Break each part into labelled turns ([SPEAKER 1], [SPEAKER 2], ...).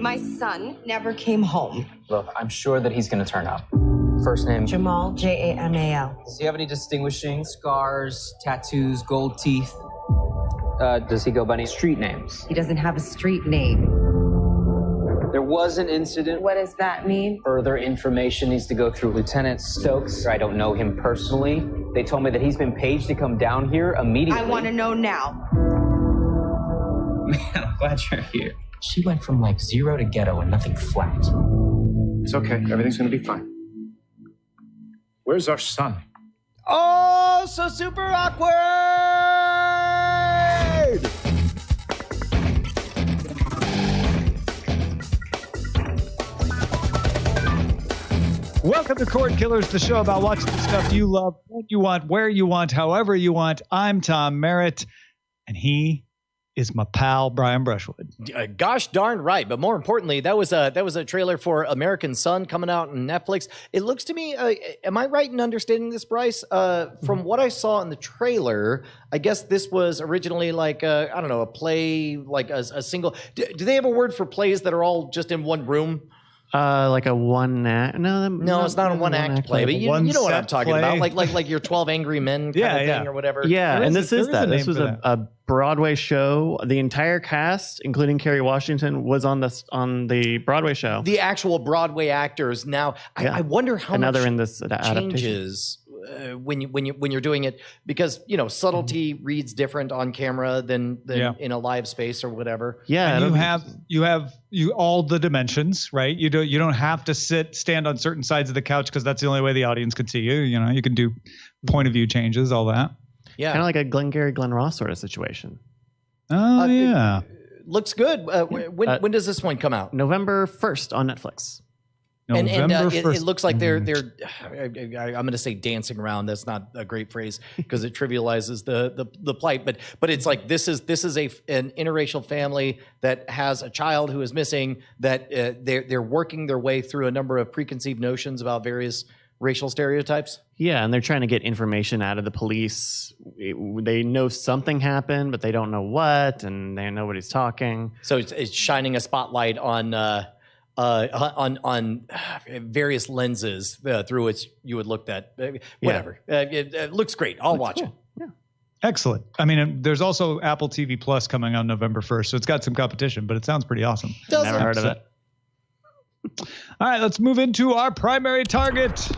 [SPEAKER 1] My son never came home.
[SPEAKER 2] Look, I'm sure that he's going to turn up. First name?
[SPEAKER 1] Jamal, Jamal.
[SPEAKER 2] Does he have any distinguishing scars, tattoos, gold teeth? Does he go by any street names?
[SPEAKER 1] He doesn't have a street name.
[SPEAKER 2] There was an incident.
[SPEAKER 1] What does that mean?
[SPEAKER 2] Further information needs to go through Lieutenant Stokes. I don't know him personally. They told me that he's been paged to come down here immediately.
[SPEAKER 1] I want to know now.
[SPEAKER 2] Man, I'm glad you're here. She went from like 0 to ghetto and nothing flat.
[SPEAKER 3] It's okay. Everything's going to be fine. Where's our son?
[SPEAKER 4] Oh, so super awkward!
[SPEAKER 5] Welcome to Cordkillers, the show about watching the stuff you love, when you want, where you want, however you want. I'm Tom Merritt, and he is my pal, Brian Brushwood.
[SPEAKER 4] Gosh darn right. But more importantly, that was a trailer for American Son coming out on Netflix. It looks to me, am I right in understanding this, Bryce? From what I saw in the trailer, I guess this was originally like, I don't know, a play, like a single. Do they have a word for plays that are all just in one room?
[SPEAKER 6] Like a one act?
[SPEAKER 4] No, it's not a one act play, but you know what I'm talking about, like your 12 Angry Men kind of thing or whatever.
[SPEAKER 6] Yeah, and this is that. This was a Broadway show. The entire cast, including Kerry Washington, was on the Broadway show.
[SPEAKER 4] The actual Broadway actors. Now, I wonder how much
[SPEAKER 6] in this
[SPEAKER 4] changes when you're doing it, because subtlety reads different on camera than in a live space or whatever.
[SPEAKER 5] Yeah, and you have all the dimensions, right? You don't have to stand on certain sides of the couch because that's the only way the audience can see you. You can do point of view changes, all that.
[SPEAKER 6] Yeah, kind of like a Glengarry Glen Ross sort of situation.
[SPEAKER 5] Oh yeah,
[SPEAKER 4] looks good. When does this one come out?
[SPEAKER 6] November 1st on Netflix.
[SPEAKER 4] And it looks like they're I'm going to say dancing around. That's not a great phrase because it trivializes the plight. But it's like this is an interracial family that has a child who is missing. That they're working their way through a number of preconceived notions about various racial stereotypes.
[SPEAKER 6] Yeah, and they're trying to get information out of the police. They know something happened, but they don't know what, and they know nobody's talking.
[SPEAKER 4] So it's shining a spotlight on various lenses through which you would look at whatever. It looks great. I'll watch it.
[SPEAKER 6] Yeah.
[SPEAKER 5] Excellent. I mean, there's also Apple TV Plus coming on November 1st, so it's got some competition, but it sounds pretty awesome.
[SPEAKER 6] Never heard of it.
[SPEAKER 5] All right, let's move into our primary target.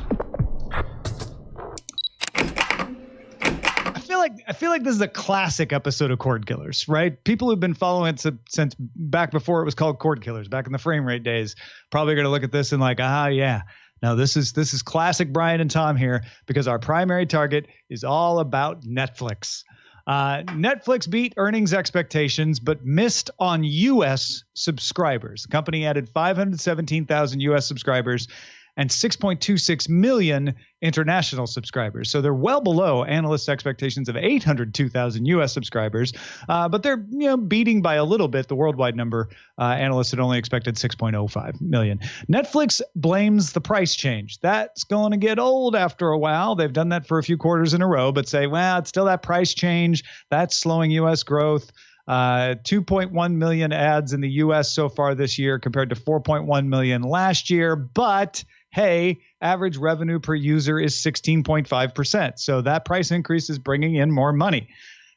[SPEAKER 5] I feel like this is a classic episode of Cordkillers, right? People who've been following it since back before it was called Cordkillers, back in the frame rate days, probably going to look at this and like, yeah. No, this is classic Brian and Tom here, because our primary target is all about Netflix. Netflix beat earnings expectations, but missed on U.S. subscribers. The company added 517,000 U.S. subscribers and 6.26 million international subscribers. So they're well below analysts' expectations of 802,000 U.S. subscribers, but they're beating by a little bit the worldwide number. Analysts had only expected 6.05 million. Netflix blames the price change. That's going to get old after a while. They've done that for a few quarters in a row, but say, well, it's still that price change. That's slowing U.S. growth. 2.1 million ads in the U.S. so far this year compared to 4.1 million last year. But hey, average revenue per user is 16.5%. So that price increase is bringing in more money.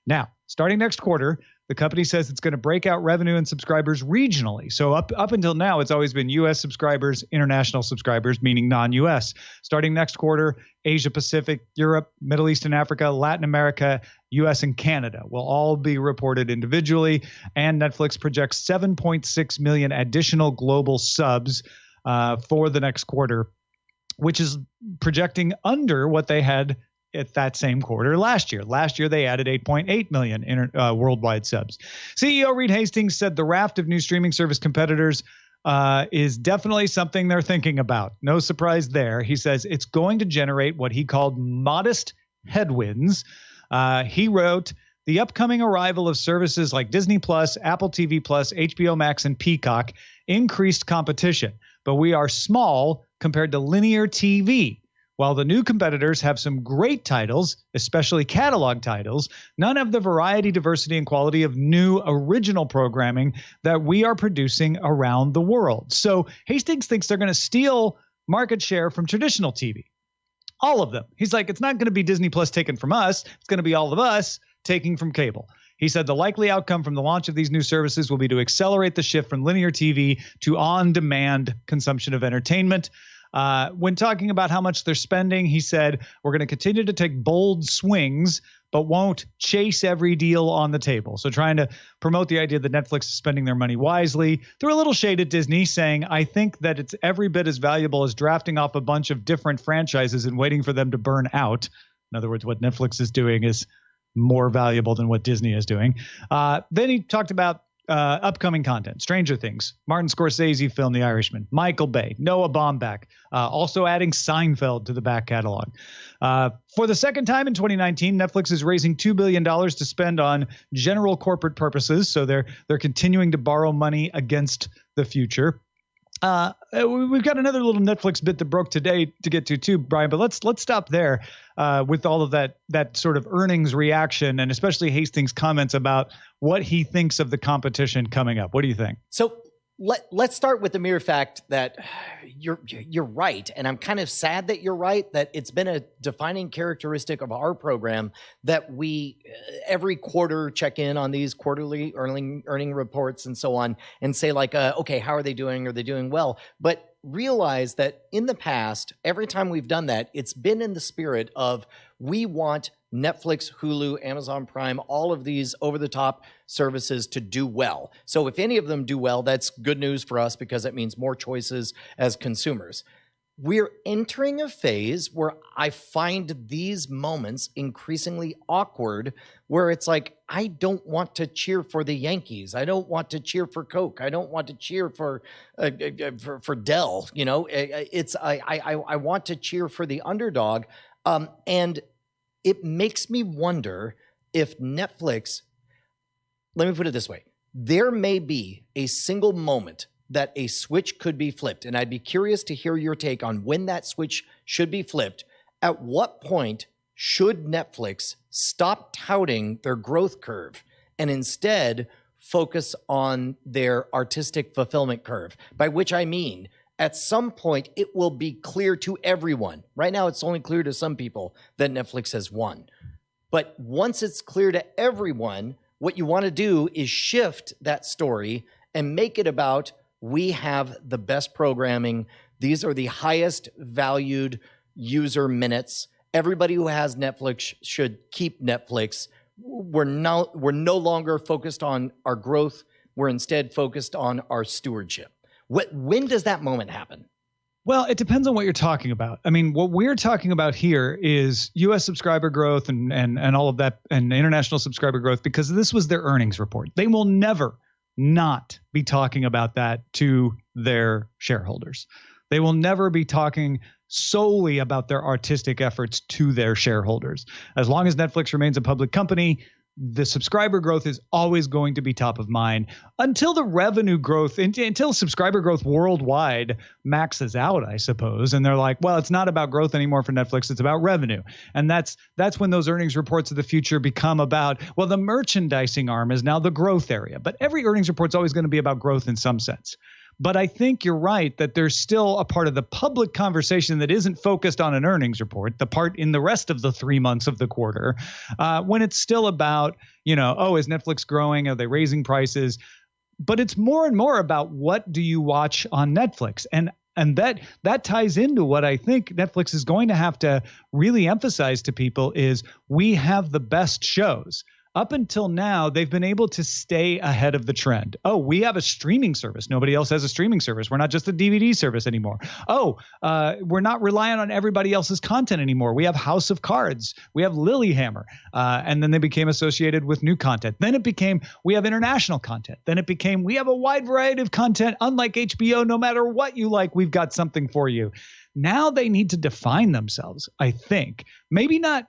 [SPEAKER 5] Now, starting next quarter, the company says it's going to break out revenue and subscribers regionally. So up until now, it's always been U.S. subscribers, international subscribers, meaning non-U.S. Starting next quarter, Asia Pacific, Europe, Middle East and Africa, Latin America, U.S. and Canada will all be reported individually. And Netflix projects 7.6 million additional global subs for the next quarter, which is projecting under what they had at that same quarter last year. Last year, they added 8.8 million worldwide subs. CEO Reed Hastings said the raft of new streaming service competitors is definitely something they're thinking about. No surprise there. He says it's going to generate what he called modest headwinds. He wrote, the upcoming arrival of services like Disney Plus, Apple TV Plus, HBO Max, and Peacock increased competition, but we are small compared to linear TV. While the new competitors have some great titles, especially catalog titles, none have the variety, diversity, and quality of new original programming that we are producing around the world. So Hastings thinks they're going to steal market share from traditional TV. All of them. He's like, it's not going to be Disney Plus taken from us. It's going to be all of us taking from cable. He said the likely outcome from the launch of these new services will be to accelerate the shift from linear TV to on-demand consumption of entertainment. When talking about how much they're spending, he said, we're going to continue to take bold swings, but won't chase every deal on the table. So trying to promote the idea that Netflix is spending their money wisely. Threw a little shade at Disney, saying, I think that it's every bit as valuable as drafting off a bunch of different franchises and waiting for them to burn out. In other words, what Netflix is doing is more valuable than what Disney is doing. Then he talked about upcoming content, Stranger Things, Martin Scorsese film The Irishman, Michael Bay, Noah Baumbach, also adding Seinfeld to the back catalog. For the second time in 2019, Netflix is raising $2 billion to spend on general corporate purposes. So they're continuing to borrow money against the future. We've got another little Netflix bit that broke today to get to too, Brian, but let's stop there with all of that sort of earnings reaction, and especially Hastings' comments about what he thinks of the competition coming up. What do you think?
[SPEAKER 4] So let's start with the mere fact that you're right, and I'm kind of sad that you're right, that it's been a defining characteristic of our program that we every quarter check in on these quarterly earning reports and so on and say like, okay, how are they doing? Are they doing well? But realize that in the past, every time we've done that, it's been in the spirit of we want Netflix, Hulu, Amazon Prime, all of these over-the-top services to do well. So if any of them do well, that's good news for us because it means more choices as consumers. We're entering a phase where I find these moments increasingly awkward, where it's like, I don't want to cheer for the Yankees. I don't want to cheer for Coke. I don't want to cheer for Dell. You know, I want to cheer for the underdog. And it makes me wonder if Netflix, let me put it this way, there may be a single moment that a switch could be flipped. And I'd be curious to hear your take on when that switch should be flipped. At what point should Netflix stop touting their growth curve and instead focus on their artistic fulfillment curve? By which I mean, at some point, it will be clear to everyone. Right now, it's only clear to some people that Netflix has won. But once it's clear to everyone, what you want to do is shift that story and make it about, we have the best programming. These are the highest valued user minutes. Everybody who has Netflix should keep Netflix. We're no longer focused on our growth. We're instead focused on our stewardship. When does that moment happen?
[SPEAKER 5] Well, it depends on what you're talking about. I mean, what we're talking about here is U.S. subscriber growth and all of that, and international subscriber growth, because this was their earnings report. They will never not be talking about that to their shareholders. They will never be talking solely about their artistic efforts to their shareholders. As long as Netflix remains a public company, the subscriber growth is always going to be top of mind until the revenue growth, until subscriber growth worldwide maxes out, I suppose. And they're like, well, it's not about growth anymore for Netflix. It's about revenue. And that's when those earnings reports of the future become about, well, the merchandising arm is now the growth area. But every earnings report is always going to be about growth in some sense. But I think you're right that there's still a part of the public conversation that isn't focused on an earnings report, the part in the rest of the 3 months of the quarter, when it's still about, oh, is Netflix growing? Are they raising prices? But it's more and more about, what do you watch on Netflix? And that ties into what I think Netflix is going to have to really emphasize to people is, we have the best shows. Up until now, they've been able to stay ahead of the trend. Oh, we have a streaming service. Nobody else has a streaming service. We're not just a DVD service anymore. Oh, we're not relying on everybody else's content anymore. We have House of Cards. We have Lilyhammer. And then they became associated with new content. Then it became, we have international content. Then it became, we have a wide variety of content. Unlike HBO, no matter what you like, we've got something for you. Now they need to define themselves, I think. Maybe not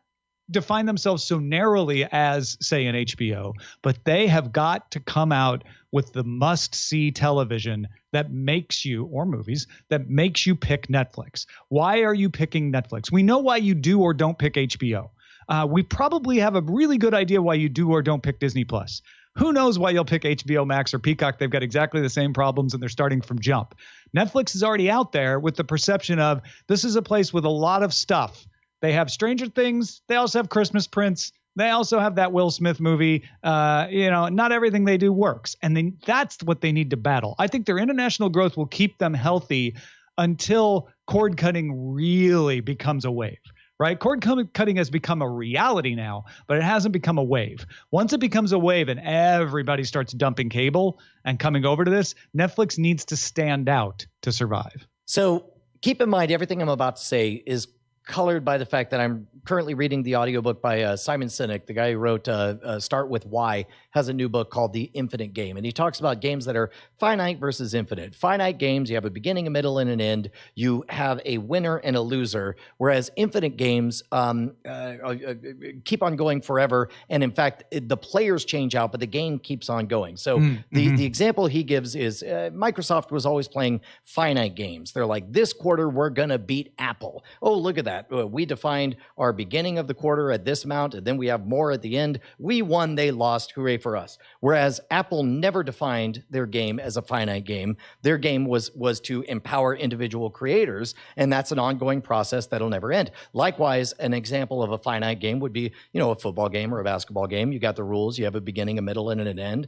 [SPEAKER 5] define themselves so narrowly as, say, an HBO, but they have got to come out with the must-see television that makes you, or movies, that makes you pick Netflix. Why are you picking Netflix? We know why you do or don't pick HBO. We probably have a really good idea why you do or don't pick Disney Plus. Who knows why you'll pick HBO Max or Peacock? They've got exactly the same problems and they're starting from jump. Netflix is already out there with the perception of this is a place with a lot of stuff. They have Stranger Things. They also have Christmas Prince. They also have that Will Smith movie. Not everything they do works. And that's what they need to battle. I think their international growth will keep them healthy until cord cutting really becomes a wave. Right? Cord cutting has become a reality now, but it hasn't become a wave. Once it becomes a wave and everybody starts dumping cable and coming over to this, Netflix needs to stand out to survive.
[SPEAKER 4] So keep in mind, everything I'm about to say is colored by the fact that I'm currently reading the audiobook by Simon Sinek, the guy who wrote Start With Why, has a new book called The Infinite Game. And he talks about games that are finite versus infinite. Finite games, you have a beginning, a middle, and an end. You have a winner and a loser, whereas infinite games keep on going forever. And in fact, the players change out, but the game keeps on going. So the example he gives is Microsoft was always playing finite games. They're like, this quarter, we're going to beat Apple. Oh, look at that. We defined our beginning of the quarter at this amount, and then we have more at the end. We won, they lost. Hooray for us. Whereas Apple never defined their game as a finite game. Their game was to empower individual creators, and that's an ongoing process that'll never end. Likewise, an example of a finite game would be, a football game or a basketball game. You got the rules. You have a beginning, a middle, and an end.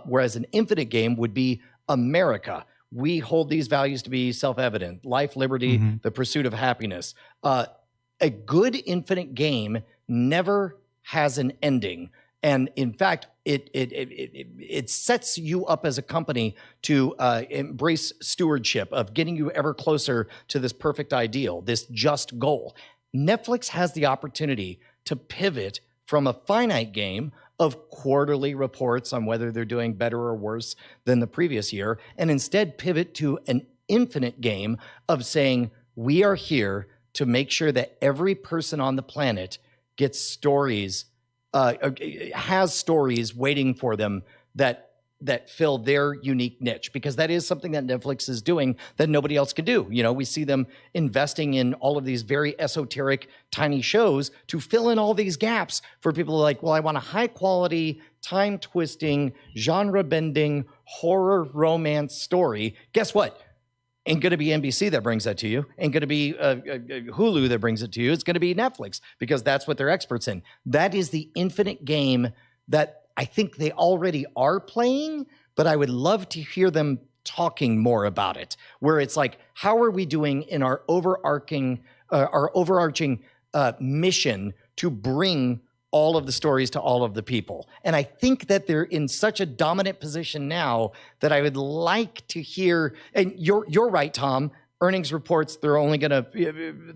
[SPEAKER 4] Whereas an infinite game would be America. We hold these values to be self-evident: life, liberty, the pursuit of happiness. A good infinite game never has an ending. And in fact, it sets you up as a company to embrace stewardship of getting you ever closer to this perfect ideal, this just goal. Netflix has the opportunity to pivot from a finite game of quarterly reports on whether they're doing better or worse than the previous year, and instead pivot to an infinite game of saying, we are here to make sure that every person on the planet gets stories, has stories waiting for them that fill their unique niche, because that is something that Netflix is doing that nobody else can do. We see them investing in all of these very esoteric, tiny shows to fill in all these gaps for people who are like, well, I want a high quality, time twisting, genre bending, horror romance story. Guess what? Ain't going to be NBC that brings that to you. Ain't going to be Hulu that brings it to you. It's going to be Netflix, because that's what they're experts in. That is the infinite game that I think they already are playing, but I would love to hear them talking more about it, where it's like, how are we doing in our overarching mission to bring all of the stories to all of the people? And I think that they're in such a dominant position now that I would like to hear, and you're right, Tom, earnings reports, they're only going to,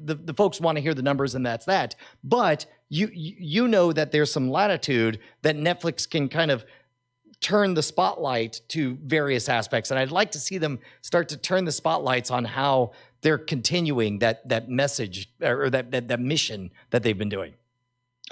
[SPEAKER 4] the folks want to hear the numbers, and that's that. But you know that there's some latitude that Netflix can kind of turn the spotlight to various aspects. And I'd like to see them start to turn the spotlights on how they're continuing that message or that mission that they've been doing.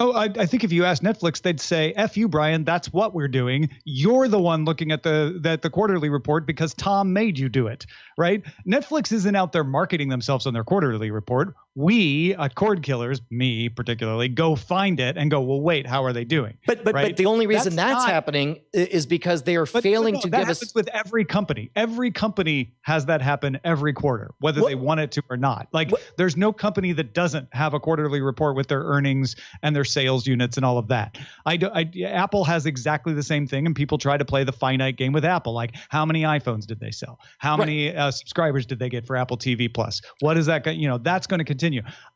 [SPEAKER 5] Oh, I think if you ask Netflix, they'd say, F you, Brian, that's what we're doing. You're the one looking at the quarterly report because Tom made you do it, right? Netflix isn't out there marketing themselves on their quarterly report. We at Cordkillers, me particularly, go find it and go, well, wait, how are they doing?
[SPEAKER 4] But the only reason that's happening is because they are failing to give us. That happens
[SPEAKER 5] with every company. Every company has that happen every quarter, whether they want it to or not. There's no company that doesn't have a quarterly report with their earnings and their sales units and all of that. Apple has exactly the same thing, and people try to play the finite game with Apple. Like, how many iPhones did they sell? How many subscribers did they get for Apple TV Plus? What is that? That's going to continue.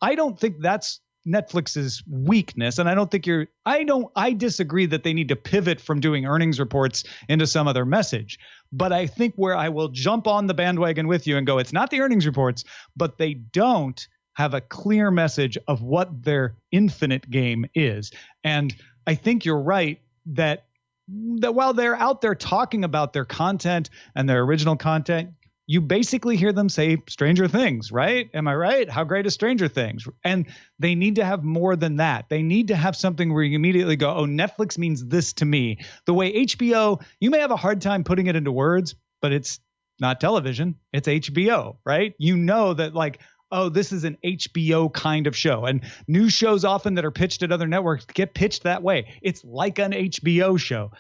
[SPEAKER 5] I don't think that's Netflix's weakness, and I don't think I disagree that they need to pivot from doing earnings reports into some other message. But I think where I will jump on the bandwagon with you and go, it's not the earnings reports, but they don't have a clear message of what their infinite game is. And I think you're right that while they're out there talking about their content and their original content, you basically hear them say Stranger Things, right? Am I right? How great is Stranger Things? And they need to have more than that. They need to have something where you immediately go, oh, Netflix means this to me. The way HBO, you may have a hard time putting it into words, but it's not television. It's HBO, right? You know that like, oh, this is an HBO kind of show. And new shows often that are pitched at other networks get pitched that way. It's like an HBO show.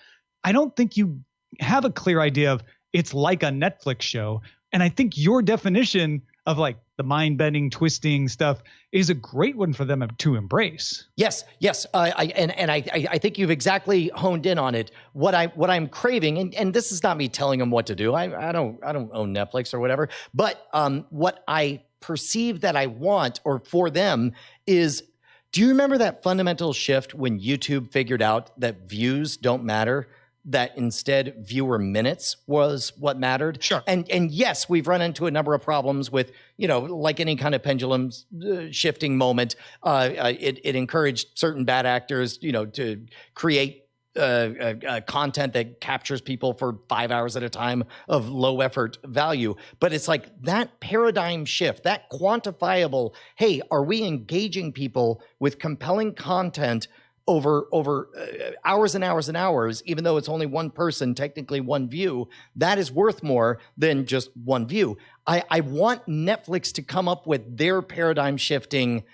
[SPEAKER 5] I don't think you have a clear idea of it's like a Netflix show. And I think your definition of like the mind-bending, twisting stuff is a great one for them to embrace.
[SPEAKER 4] Yes. I think you've exactly honed in on it. What I'm craving, and this is not me telling them what to do. I don't own Netflix or whatever. But what I perceive that I want, or for them, is, do you remember that fundamental shift when YouTube figured out that views don't matter? That instead viewer minutes was what mattered.
[SPEAKER 5] Sure.
[SPEAKER 4] And yes, we've run into a number of problems with, like any kind of pendulum shifting moment. It encouraged certain bad actors, to create content that captures people for 5 hours at a time of low effort value. But it's like that paradigm shift, that quantifiable, hey, are we engaging people with compelling content over hours and hours and hours, even though it's only one person, technically one view, that is worth more than just one view. I want Netflix to come up with their paradigm shifting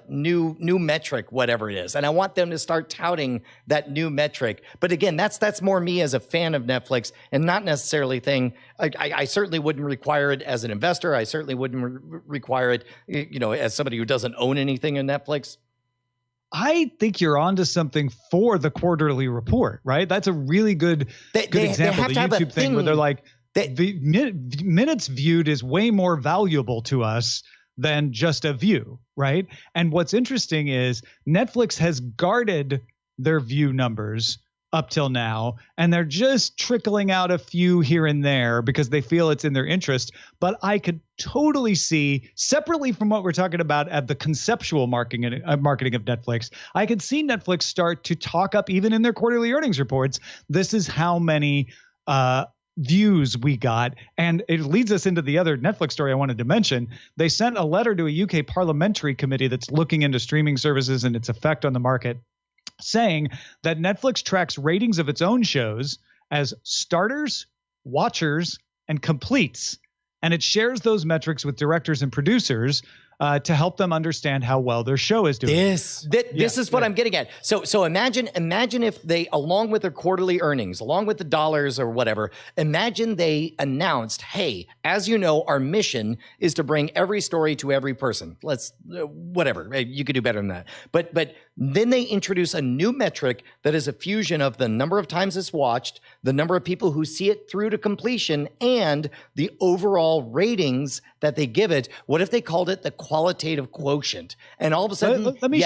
[SPEAKER 4] new metric, whatever it is. And I want them to start touting that new metric. But again, that's more me as a fan of Netflix, and not necessarily thing. I certainly wouldn't require it as an investor. I certainly wouldn't require it, as somebody who doesn't own anything in Netflix.
[SPEAKER 5] I think you're onto something for the quarterly report, right? That's a really good example. The YouTube thing where they're like, the minutes viewed is way more valuable to us than just a view, right? And what's interesting is Netflix has guarded their view numbers up till now, and they're just trickling out a few here and there because they feel it's in their interest. But I could totally see, separately from what we're talking about at the conceptual marketing of Netflix, I could see Netflix start to talk up, even in their quarterly earnings reports, this is how many views we got. And it leads us into the other Netflix story I wanted to mention. They sent a letter to a UK parliamentary committee that's looking into streaming services and its effect on the market, saying that Netflix tracks ratings of its own shows as starters, watchers, and completes. And it shares those metrics with directors and producers to help them understand how well their show is doing.
[SPEAKER 4] This is what I'm getting at. So imagine if they, along with their quarterly earnings, along with the dollars or whatever, imagine they announced, hey, as you know, our mission is to bring every story to every person. Let's, whatever, you could do better than that. But then they introduce a new metric that is a fusion of the number of times it's watched, the number of people who see it through to completion, and the overall ratings that they give it. What if they called it the qualitative quotient? And all of a sudden,
[SPEAKER 5] let me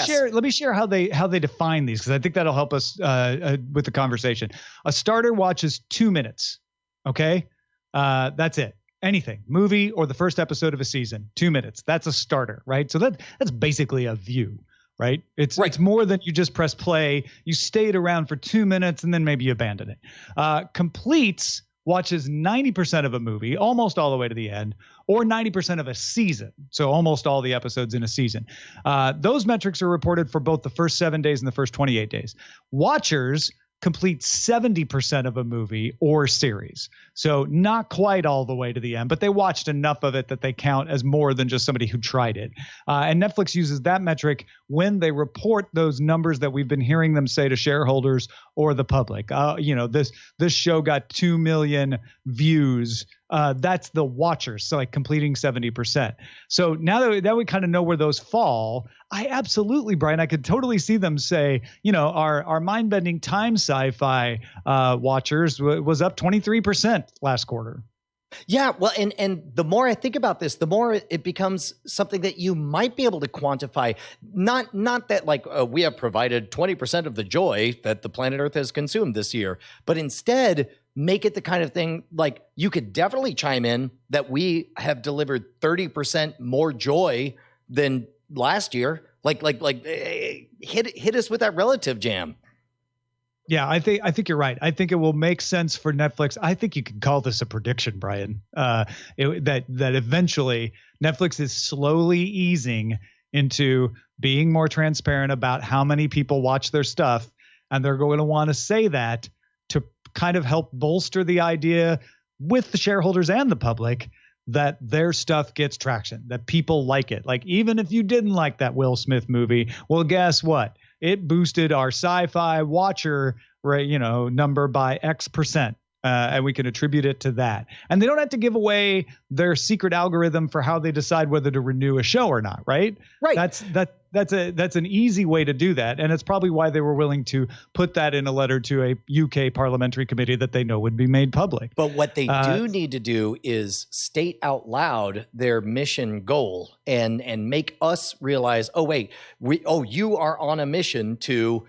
[SPEAKER 5] share how they define these, because I think that'll help us with the conversation. A starter watches 2 minutes. Okay, that's it. Anything, movie or the first episode of a season, 2 minutes. That's a starter, right? So that's basically a view. Right. It's more than you just press play. You stayed around for 2 minutes and then maybe you abandon it. Completes watches 90% of a movie, almost all the way to the end, or 90% of a season. So almost all the episodes in a season. Those metrics are reported for both the first 7 days and the first 28 days. Watchers complete 70% of a movie or series. So not quite all the way to the end, but they watched enough of it that they count as more than just somebody who tried it. And Netflix uses that metric when they report those numbers that we've been hearing them say to shareholders or the public. This show got 2 million views. That's the watchers, so like completing 70%. So now that we kind of know where those fall, I absolutely, Brian, I could totally see them say, our mind-bending time sci-fi watchers was up 23% last quarter.
[SPEAKER 4] Yeah, well, and the more I think about this, the more it becomes something that you might be able to quantify. Not that like we have provided 20% of the joy that the planet Earth has consumed this year, but instead make it the kind of thing like you could definitely chime in that we have delivered 30% more joy than last year. Like hit us with that relative jam.
[SPEAKER 5] Yeah, I think you're right. I think it will make sense for Netflix. I think you could call this a prediction, Brian. That eventually Netflix is slowly easing into being more transparent about how many people watch their stuff, and they're going to want to say that to kind of help bolster the idea with the shareholders and the public that their stuff gets traction, that people like it. Like, even if you didn't like that Will Smith movie, well, guess what? It boosted our sci-fi watcher, number by X%. And we can attribute it to that. And they don't have to give away their secret algorithm for how they decide whether to renew a show or not, right?
[SPEAKER 4] Right.
[SPEAKER 5] That's an easy way to do that. And it's probably why they were willing to put that in a letter to a UK parliamentary committee that they know would be made public.
[SPEAKER 4] But what they do need to do is state out loud their mission goal and make us realize, you are on a mission to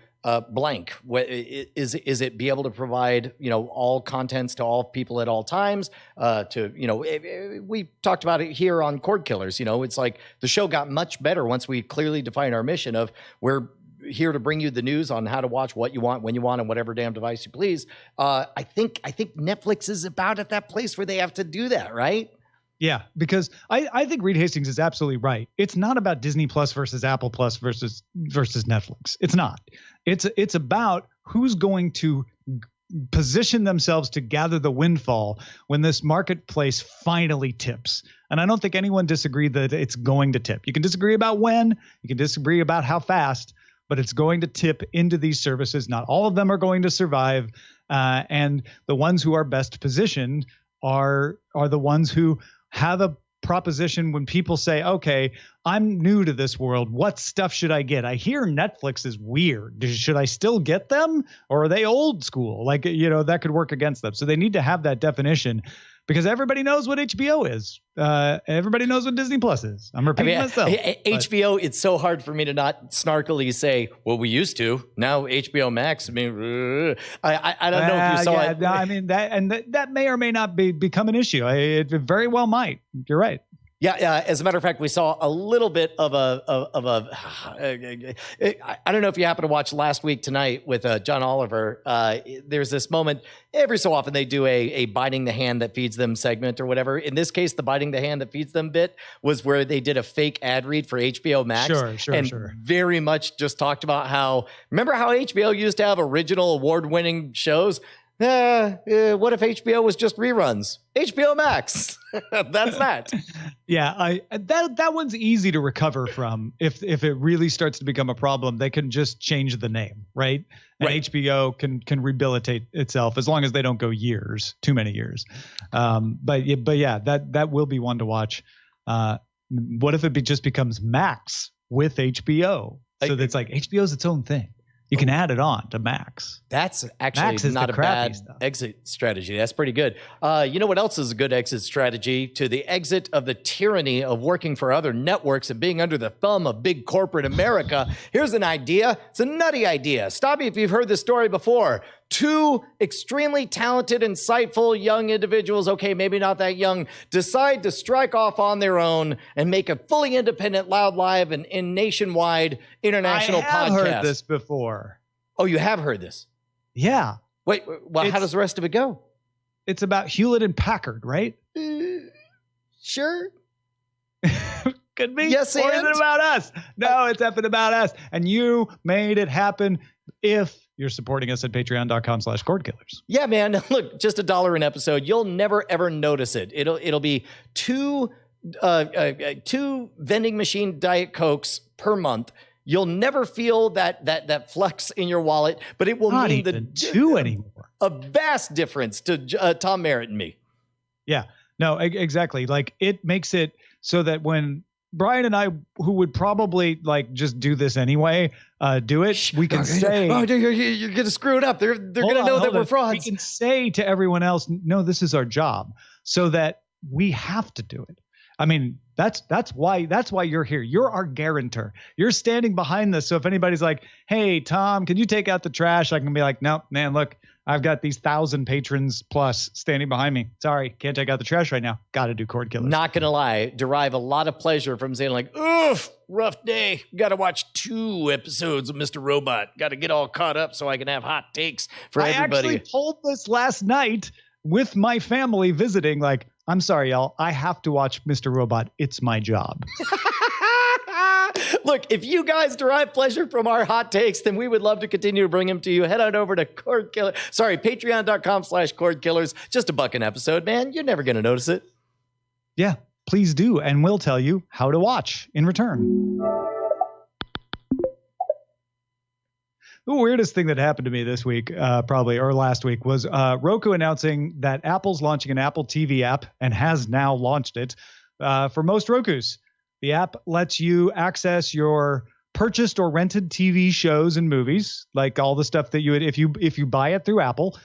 [SPEAKER 4] blank. Is it be able to provide, all contents to all people at all times? We talked about it here on Cordkillers. It's like the show got much better once we clearly defined our mission of we're here to bring you the news on how to watch what you want, when you want, on whatever damn device you please. I think Netflix is about at that place where they have to do that, right?
[SPEAKER 5] Yeah, because I think Reed Hastings is absolutely right. It's not about Disney Plus versus Apple Plus versus Netflix. It's not. It's about who's going to position themselves to gather the windfall when this marketplace finally tips. And I don't think anyone disagreed that it's going to tip. You can disagree about when, you can disagree about how fast, but it's going to tip into these services. Not all of them are going to survive. And the ones who are best positioned are the ones who have a proposition when people say, okay, I'm new to this world. What stuff should I get? I hear Netflix is weird. Should I still get them? Or are they old school? That could work against them. So they need to have that definition because everybody knows what HBO is. Everybody knows what Disney Plus is. I'm repeating myself.
[SPEAKER 4] HBO, it's so hard for me to not snarkily say, well, we used to. Now HBO Max. I mean, I don't know if you saw it.
[SPEAKER 5] No, I mean, that may or may not become an issue. It very well might. You're right.
[SPEAKER 4] Yeah. As a matter of fact, we saw a little bit of a I don't know if you happen to watch Last Week Tonight with John Oliver. There's this moment every so often they do a biting the hand that feeds them segment or whatever. In this case, the biting the hand that feeds them bit was where they did a fake ad read for HBO Max. Sure. Very much just talked about remember how HBO used to have original award-winning shows? What if HBO was just reruns? HBO Max. That's that.
[SPEAKER 5] Yeah, that one's easy to recover from. If it really starts to become a problem, they can just change the name, right? And right. HBO can rehabilitate itself as long as they don't go too many years. But yeah, that will be one to watch. What if it just becomes Max with HBO? So that's like HBO's its own thing. You can add it on to Max.
[SPEAKER 4] That's actually not a bad exit strategy. That's pretty good. You know what else is a good exit strategy? To the exit of the tyranny of working for other networks and being under the thumb of big corporate America. Here's an idea. It's a nutty idea. Stop me if you've heard this story before. 2 extremely talented, insightful young individuals, okay, maybe not that young, decide to strike off on their own and make a fully independent, loud, live, and nationwide international podcast. I have
[SPEAKER 5] heard this before.
[SPEAKER 4] Oh, you have heard this?
[SPEAKER 5] Yeah.
[SPEAKER 4] Wait, well, how does the rest of it go?
[SPEAKER 5] It's about Hewlett and Packard, right?
[SPEAKER 4] Sure.
[SPEAKER 5] Could be.
[SPEAKER 4] Yes,
[SPEAKER 5] or is it about us? No, it's effing about us. And you made it happen if you're supporting us at patreon.com/Cordkillers.
[SPEAKER 4] Yeah, man. Look, just $1 an episode. You'll never, ever notice it. It'll be 2 vending machine Diet Cokes per month. You'll never feel that flex in your wallet, but it will mean
[SPEAKER 5] the 2 anymore.
[SPEAKER 4] A vast difference to Tom Merritt and me.
[SPEAKER 5] Yeah, no, exactly. Like, it makes it so that when Brian and I, who would probably just do this anyway, do it, we can say,
[SPEAKER 4] "Oh, you're going to screw it up. They're going to know that we're frauds."
[SPEAKER 5] We can say to everyone else, "No, this is our job," so that we have to do it. I mean, that's why you're here. You're our guarantor. You're standing behind this. So if anybody's like, "Hey, Tom, can you take out the trash?" I can be like, "No, man, look, I've got these 1,000 patrons plus standing behind me. Sorry, can't take out the trash right now. Got to do Cordkillers."
[SPEAKER 4] Not going to lie, derive a lot of pleasure from saying like, "Oh, rough day. Got to watch 2 episodes of Mr. Robot. Got to get all caught up so I can have hot takes for everybody.
[SPEAKER 5] I actually told this last night with my family visiting, like, I'm sorry, y'all. I have to watch Mr. Robot. It's my job.
[SPEAKER 4] Look, if you guys derive pleasure from our hot takes, then we would love to continue to bring them to you. Head on over to patreon.com/Cordkillers. Just $1 an episode, man. You're never going to notice it.
[SPEAKER 5] Yeah, please do. And we'll tell you how to watch in return. The weirdest thing that happened to me this week, probably, or last week, was Roku announcing that Apple's launching an Apple TV app and has now launched it for most Rokus. The app lets you access your purchased or rented TV shows and movies, like all the stuff that you would, if you buy it through Apple,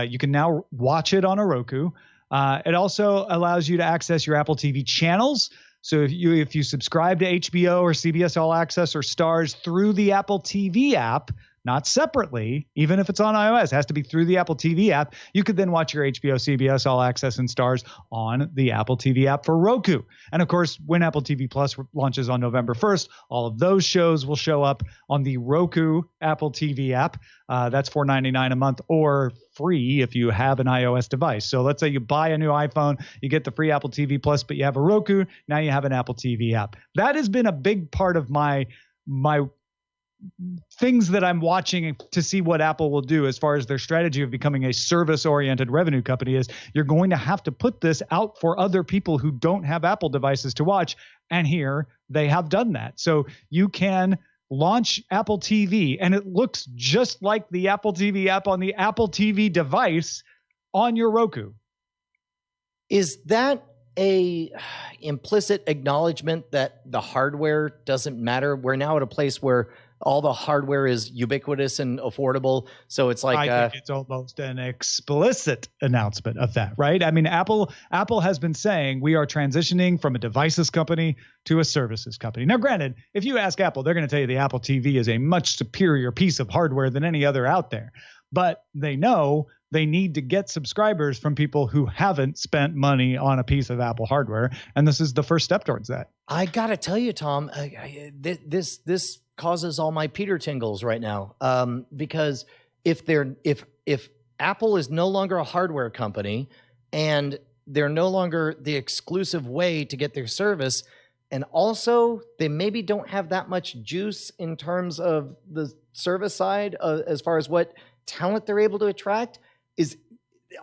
[SPEAKER 5] you can now watch it on a Roku. It also allows you to access your Apple TV channels. So if you subscribe to HBO or CBS All Access or Stars through the Apple TV app, not separately, even if it's on iOS, it has to be through the Apple TV app. You could then watch your HBO, CBS, All Access, and Stars on the Apple TV app for Roku. And of course, when Apple TV Plus launches on November 1st, all of those shows will show up on the Roku Apple TV app. That's $4.99 a month or free if you have an iOS device. So let's say you buy a new iPhone, you get the free Apple TV Plus, but you have a Roku, now you have an Apple TV app. That has been a big part of my things that I'm watching to see what Apple will do as far as their strategy of becoming a service-oriented revenue company is. You're going to have to put this out for other people who don't have Apple devices to watch. And here they have done that. So you can launch Apple TV and it looks just like the Apple TV app on the Apple TV device on your Roku.
[SPEAKER 4] Is that a implicit acknowledgement that the hardware doesn't matter? We're now at a place where all the hardware is ubiquitous and affordable. So it's like
[SPEAKER 5] I think it's almost an explicit announcement of that, right? I mean, Apple has been saying we are transitioning from a devices company to a services company. Now, granted, if you ask Apple, they're going to tell you the Apple TV is a much superior piece of hardware than any other out there. But they know they need to get subscribers from people who haven't spent money on a piece of Apple hardware. And this is the first step towards that.
[SPEAKER 4] I got to tell you, Tom, this causes all my Peter tingles right now. Because if Apple is no longer a hardware company and they're no longer the exclusive way to get their service, and also they maybe don't have that much juice in terms of the service side as far as what talent they're able to attract, is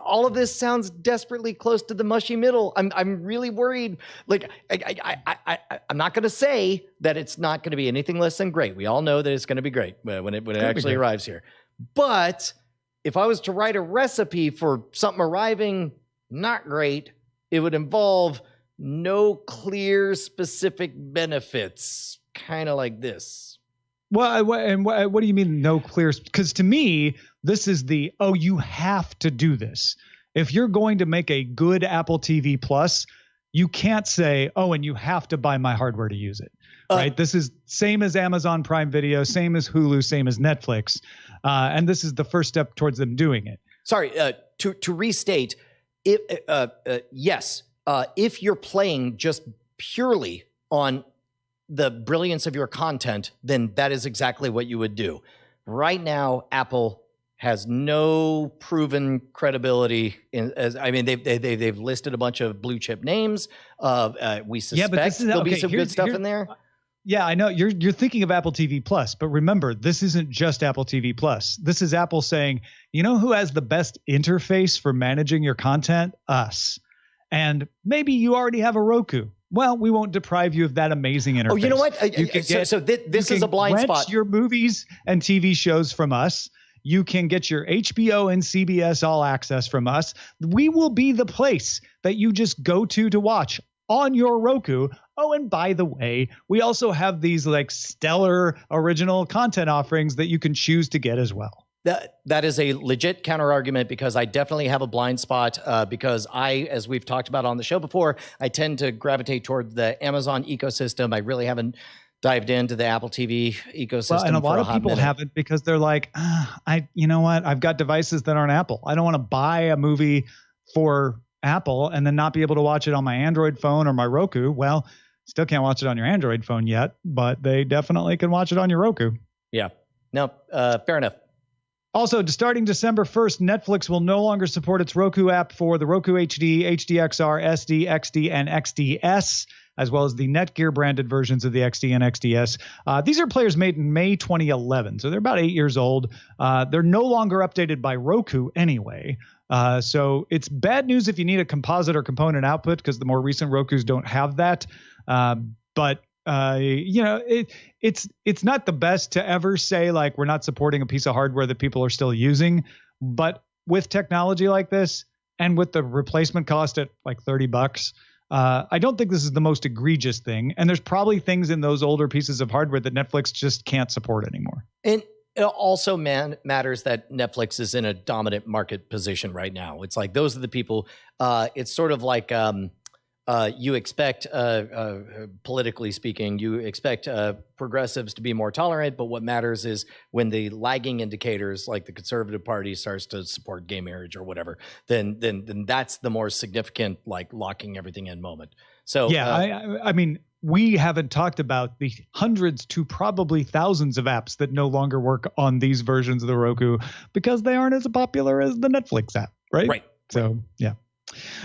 [SPEAKER 4] all of this sounds desperately close to the mushy middle. I'm really worried. Like I'm not going to say that it's not going to be anything less than great. We all know that it's going to be great when it actually arrives here. But if I was to write a recipe for something arriving not great, it would involve no clear specific benefits, kind of like this.
[SPEAKER 5] Well, what do you mean no clear? Because to me, this is you have to do this. If you're going to make a good Apple TV Plus, you can't say, and you have to buy my hardware to use it, right? This is same as Amazon Prime Video, same as Hulu, same as Netflix. And this is the first step towards them doing it.
[SPEAKER 4] Sorry, to restate, yes, if you're playing just purely on the brilliance of your content, then that is exactly what you would do. Right now, Apple has no proven credibility. They've listed a bunch of blue chip names. We suspect there'll be some good stuff in there.
[SPEAKER 5] Yeah, I know you're thinking of Apple TV Plus, but remember, this isn't just Apple TV Plus. This is Apple saying, you know who has the best interface for managing your content? Us. And maybe you already have a Roku. Well, we won't deprive you of that amazing interface.
[SPEAKER 4] Oh, you know what? This is a blind spot.
[SPEAKER 5] Your movies and TV shows from us. You can get your HBO and CBS All Access from us. We will be the place that you just go to watch on your Roku. Oh, and by the way, we also have these like stellar original content offerings that you can choose to get as well.
[SPEAKER 4] That is a legit counter argument, because I definitely have a blind spot because as we've talked about on the show before, I tend to gravitate toward the Amazon ecosystem. I really haven't dived into the Apple TV ecosystem.
[SPEAKER 5] Well, and a lot of people haven't, because they're like, you know what? I've got devices that aren't Apple. I don't want to buy a movie for Apple and then not be able to watch it on my Android phone or my Roku. Well, Still can't watch it on your Android phone yet, but they definitely can watch it on your Roku.
[SPEAKER 4] Yeah. No, fair enough.
[SPEAKER 5] Also, starting December 1st, Netflix will no longer support its Roku app for the Roku HD, HDXR, SD, XD, and XDS, as well as the Netgear branded versions of the XD and XDS. These are players made in May 2011, so they're about 8 years old. They're no longer updated by Roku anyway. So it's bad news if you need a composite or component output, because the more recent Rokus don't have that. But it's not the best to ever say like we're not supporting a piece of hardware that people are still using. But with technology like this and with the replacement cost at like $30, I don't think this is the most egregious thing. And there's probably things in those older pieces of hardware that Netflix just can't support anymore.
[SPEAKER 4] And it also matters that Netflix is in a dominant market position right now. It's like those are the people. It's sort of like you expect, politically speaking, you expect progressives to be more tolerant, but what matters is when the lagging indicators, like the Conservative Party, starts to support gay marriage or whatever, then that's the more significant, like locking everything in moment. So
[SPEAKER 5] yeah, I mean, we haven't talked about the hundreds to probably thousands of apps that no longer work on these versions of the Roku because they aren't as popular as the Netflix app, right?
[SPEAKER 4] Right.
[SPEAKER 5] So yeah.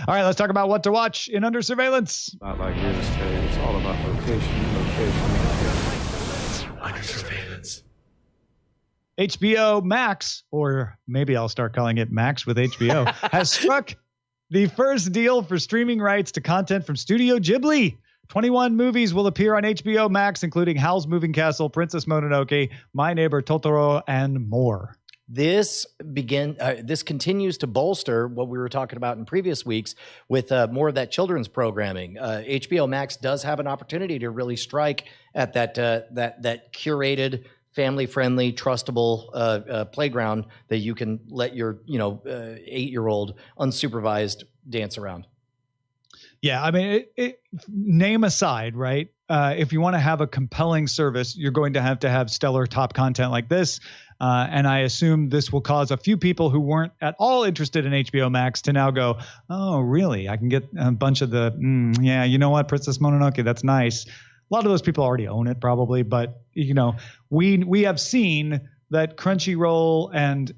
[SPEAKER 5] All right, let's talk about what to watch in Under Surveillance.
[SPEAKER 3] Not like real estate. It's all about location. Under surveillance.
[SPEAKER 5] HBO Max, or maybe I'll start calling it Max with HBO, has struck the first deal for streaming rights to content from Studio Ghibli. 21 movies will appear on HBO Max, including Howl's Moving Castle, Princess Mononoke, My Neighbor Totoro, and more.
[SPEAKER 4] This continues to bolster what we were talking about in previous weeks with more of that children's programming. HBO Max does have an opportunity to really strike at that curated, family-friendly, trustable playground that you can let your 8-year-old unsupervised dance around.
[SPEAKER 5] Yeah, I mean, name aside, right? If you want to have a compelling service, you're going to have stellar top content like this. And I assume this will cause a few people who weren't at all interested in HBO Max to now go, oh, really? I can get a bunch of the, you know what, Princess Mononoke, that's nice. A lot of those people already own it probably, but, we have seen that Crunchyroll and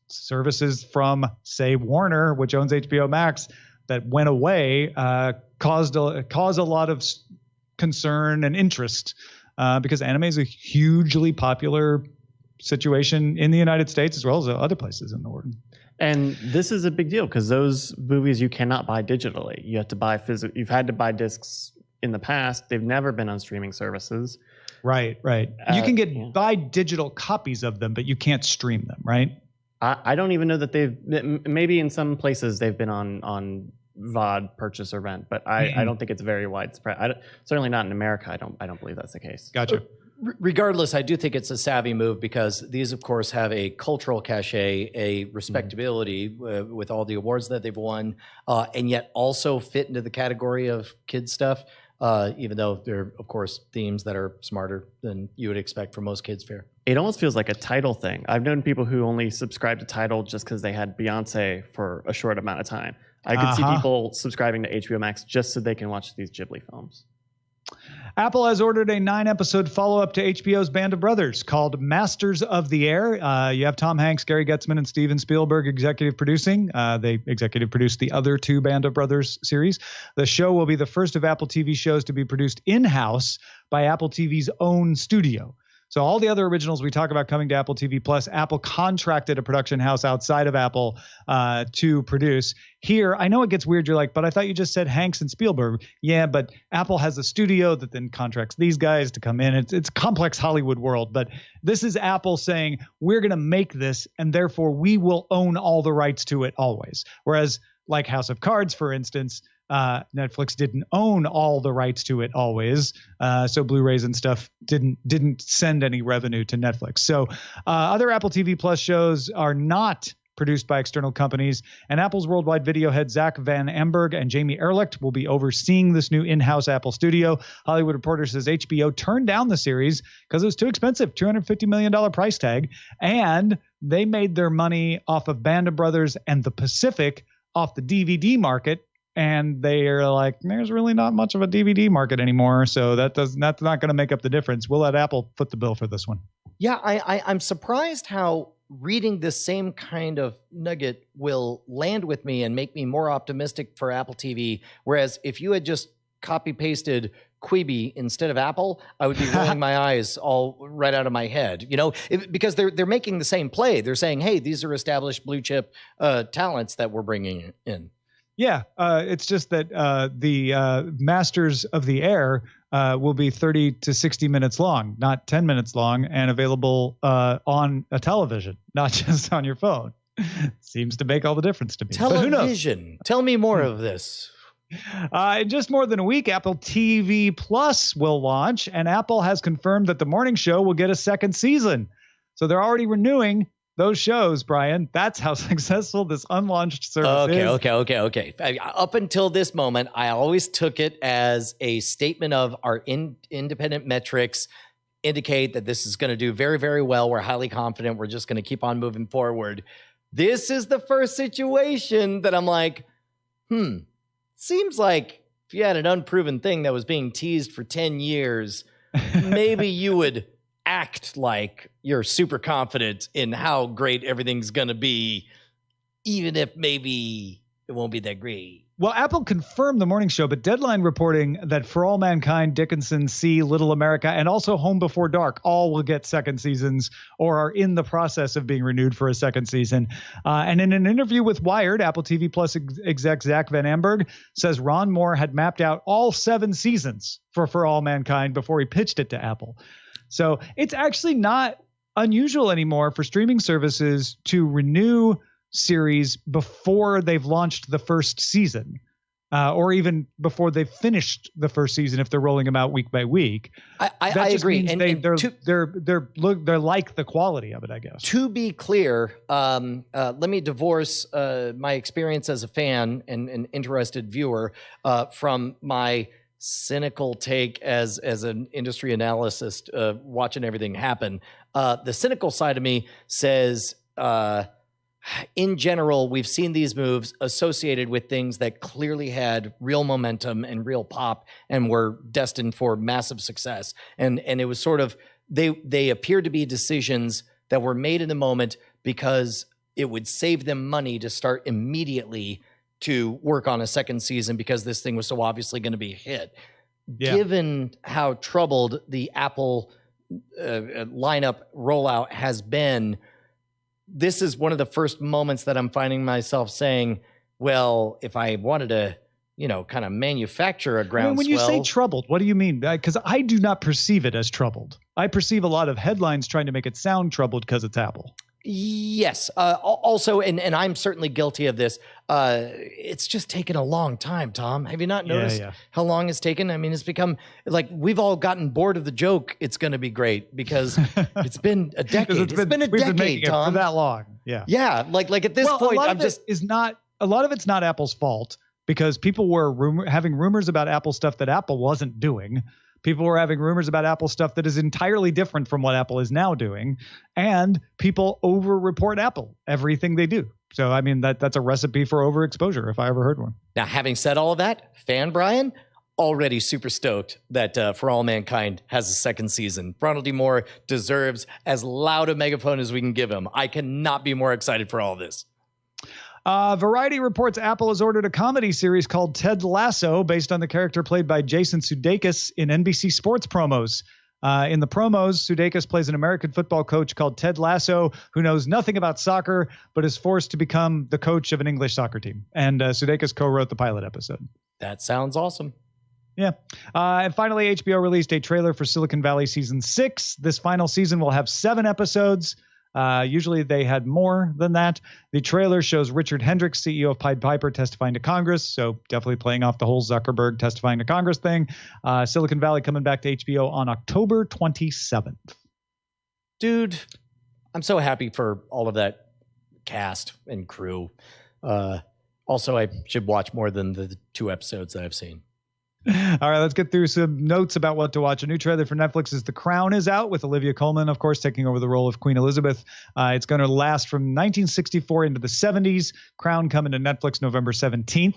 [SPEAKER 5] services from, say, Warner, which owns HBO Max, that went away, caused a lot of concern and interest because anime is a hugely popular situation in the United States as well as other places in the world.
[SPEAKER 6] And this is a big deal because those movies you cannot buy digitally. You have to buy You've had to buy discs in the past. They've never been on streaming services.
[SPEAKER 5] Right. You can buy digital copies of them, but you can't stream them, right?
[SPEAKER 6] I don't even know that maybe in some places they've been on VOD purchase or rent, but I don't think it's very widespread. Certainly not in America. I don't believe that's the case.
[SPEAKER 5] Gotcha.
[SPEAKER 4] Regardless, I do think it's a savvy move because these, of course, have a cultural cachet, a respectability with all the awards that they've won, and yet also fit into the category of kids stuff, even though they're, of course, themes that are smarter than you would expect from most kids' fare.
[SPEAKER 6] It almost feels like a Tidal thing. I've known people who only subscribe to Tidal just because they had Beyonce for a short amount of time. I could see people subscribing to HBO Max just so they can watch these Ghibli films.
[SPEAKER 5] Apple has ordered a 9-episode follow-up to HBO's Band of Brothers called Masters of the Air. You have Tom Hanks, Gary Getzman, and Steven Spielberg executive producing. They executive produced the other 2 Band of Brothers series. The show will be the first of Apple TV shows to be produced in-house by Apple TV's own studio. So all the other originals we talk about coming to Apple TV Plus, Apple contracted a production house outside of Apple to produce. Here, I know it gets weird. You're like, but I thought you just said Hanks and Spielberg. Yeah, but Apple has a studio that then contracts these guys to come in. It's a complex Hollywood world, but this is Apple saying we're going to make this, and therefore we will own all the rights to it always. Whereas like House of Cards, for instance, Netflix didn't own all the rights to it always, so Blu-rays and stuff didn't send any revenue to Netflix. So other Apple TV Plus shows are not produced by external companies, and Apple's worldwide video head Zach Van Amberg and Jamie Ehrlicht will be overseeing this new in-house Apple studio. Hollywood Reporter says HBO turned down the series because it was too expensive, $250 million price tag, and they made their money off of Band of Brothers and The Pacific off the DVD market, and they are like, there's really not much of a DVD market anymore, so that's not going to make up the difference. We'll let Apple foot the bill for this one.
[SPEAKER 4] Yeah, I'm surprised how reading this same kind of nugget will land with me and make me more optimistic for Apple TV. Whereas if you had just copy pasted Quibi instead of Apple, I would be rolling my eyes all right out of my head, because they're making the same play. They're saying, hey, these are established blue chip talents that we're bringing in. Yeah,
[SPEAKER 5] it's just that the Masters of the Air will be 30 to 60 minutes long, not 10 minutes long, and available on a television, not just on your phone. Seems to make all the difference to me.
[SPEAKER 4] Television. Tell me more of this.
[SPEAKER 5] In just more than a week, Apple TV Plus will launch, and Apple has confirmed that The Morning Show will get a second season. So they're already renewing those shows, Brian. That's how successful this unlaunched service is.
[SPEAKER 4] Okay. Up until this moment, I always took it as a statement of our independent metrics indicate that this is going to do very, very well. We're highly confident. We're just going to keep on moving forward. This is the first situation that I'm like, seems like if you had an unproven thing that was being teased for 10 years, maybe you would act like you're super confident in how great everything's going to be, even if maybe it won't be that great.
[SPEAKER 5] Well, Apple confirmed The Morning Show, but Deadline reporting that For All Mankind, Dickinson, See, Little America, and also Home Before Dark all will get second seasons or are in the process of being renewed for a second season. And in an interview with Wired, Apple TV Plus exec Zach Van Amberg says Ron Moore had mapped out all 7 seasons for All Mankind before he pitched it to Apple. So it's actually not unusual anymore for streaming services to renew series before they've launched the first season, or even before they've finished the first season if they're rolling them out week by week.
[SPEAKER 4] I agree.
[SPEAKER 5] And they're like the quality of it, I guess.
[SPEAKER 4] To be clear, let me divorce my experience as a fan and an interested viewer from my cynical take as an industry analyst watching everything happen. The cynical side of me says, in general, we've seen these moves associated with things that clearly had real momentum and real pop and were destined for massive success. And it was sort of, they appeared to be decisions that were made in the moment because it would save them money to start immediately to work on a second season because this thing was so obviously going to be a hit. Yeah. Given how troubled the Apple lineup rollout has been, this is one of the first moments that I'm finding myself saying, well, if I wanted to, kind of manufacture a groundswell.
[SPEAKER 5] When you say troubled, what do you mean? Because I do not perceive it as troubled. I perceive a lot of headlines trying to make it sound troubled because it's Apple.
[SPEAKER 4] Yes. Also, and I'm certainly guilty of this. It's just taken a long time, Tom. Have you not noticed how long it's taken? I mean, it's become like we've all gotten bored of the joke. It's going to be great because it's been a decade. It's been a decade, Tom.
[SPEAKER 5] For that long. Yeah.
[SPEAKER 4] Yeah. Like at this point,
[SPEAKER 5] a lot of it's not Apple's fault because people were having rumors about Apple stuff that Apple wasn't doing. People were having rumors about Apple stuff that is entirely different from what Apple is now doing. And people over-report Apple, everything they do. So, I mean, that's a recipe for overexposure if I ever heard one.
[SPEAKER 4] Now, having said all of that, fan Brian, already super stoked that For All Mankind has a second season. Ronald D. Moore deserves as loud a megaphone as we can give him. I cannot be more excited for all this.
[SPEAKER 5] Variety reports Apple has ordered a comedy series called Ted Lasso based on the character played by Jason Sudeikis in NBC Sports promos. In the promos, Sudeikis plays an American football coach called Ted Lasso who knows nothing about soccer but is forced to become the coach of an English soccer team. And Sudeikis co-wrote the pilot episode.
[SPEAKER 4] That sounds awesome.
[SPEAKER 5] Yeah. And finally, HBO released a trailer for Silicon Valley Season 6. This final season will have 7 episodes. Usually they had more than that. The trailer shows Richard Hendricks, CEO of Pied Piper, testifying to Congress. So definitely playing off the whole Zuckerberg testifying to Congress thing. Silicon Valley coming back to HBO on October 27th.
[SPEAKER 4] Dude, I'm so happy for all of that cast and crew. Also, I should watch more than the 2 episodes that I've seen.
[SPEAKER 5] All right, let's get through some notes about what to watch. A new trailer for Netflix is The Crown is out with Olivia Colman, of course, taking over the role of Queen Elizabeth. It's going to last from 1964 into the 70s. Crown coming to Netflix November 17th.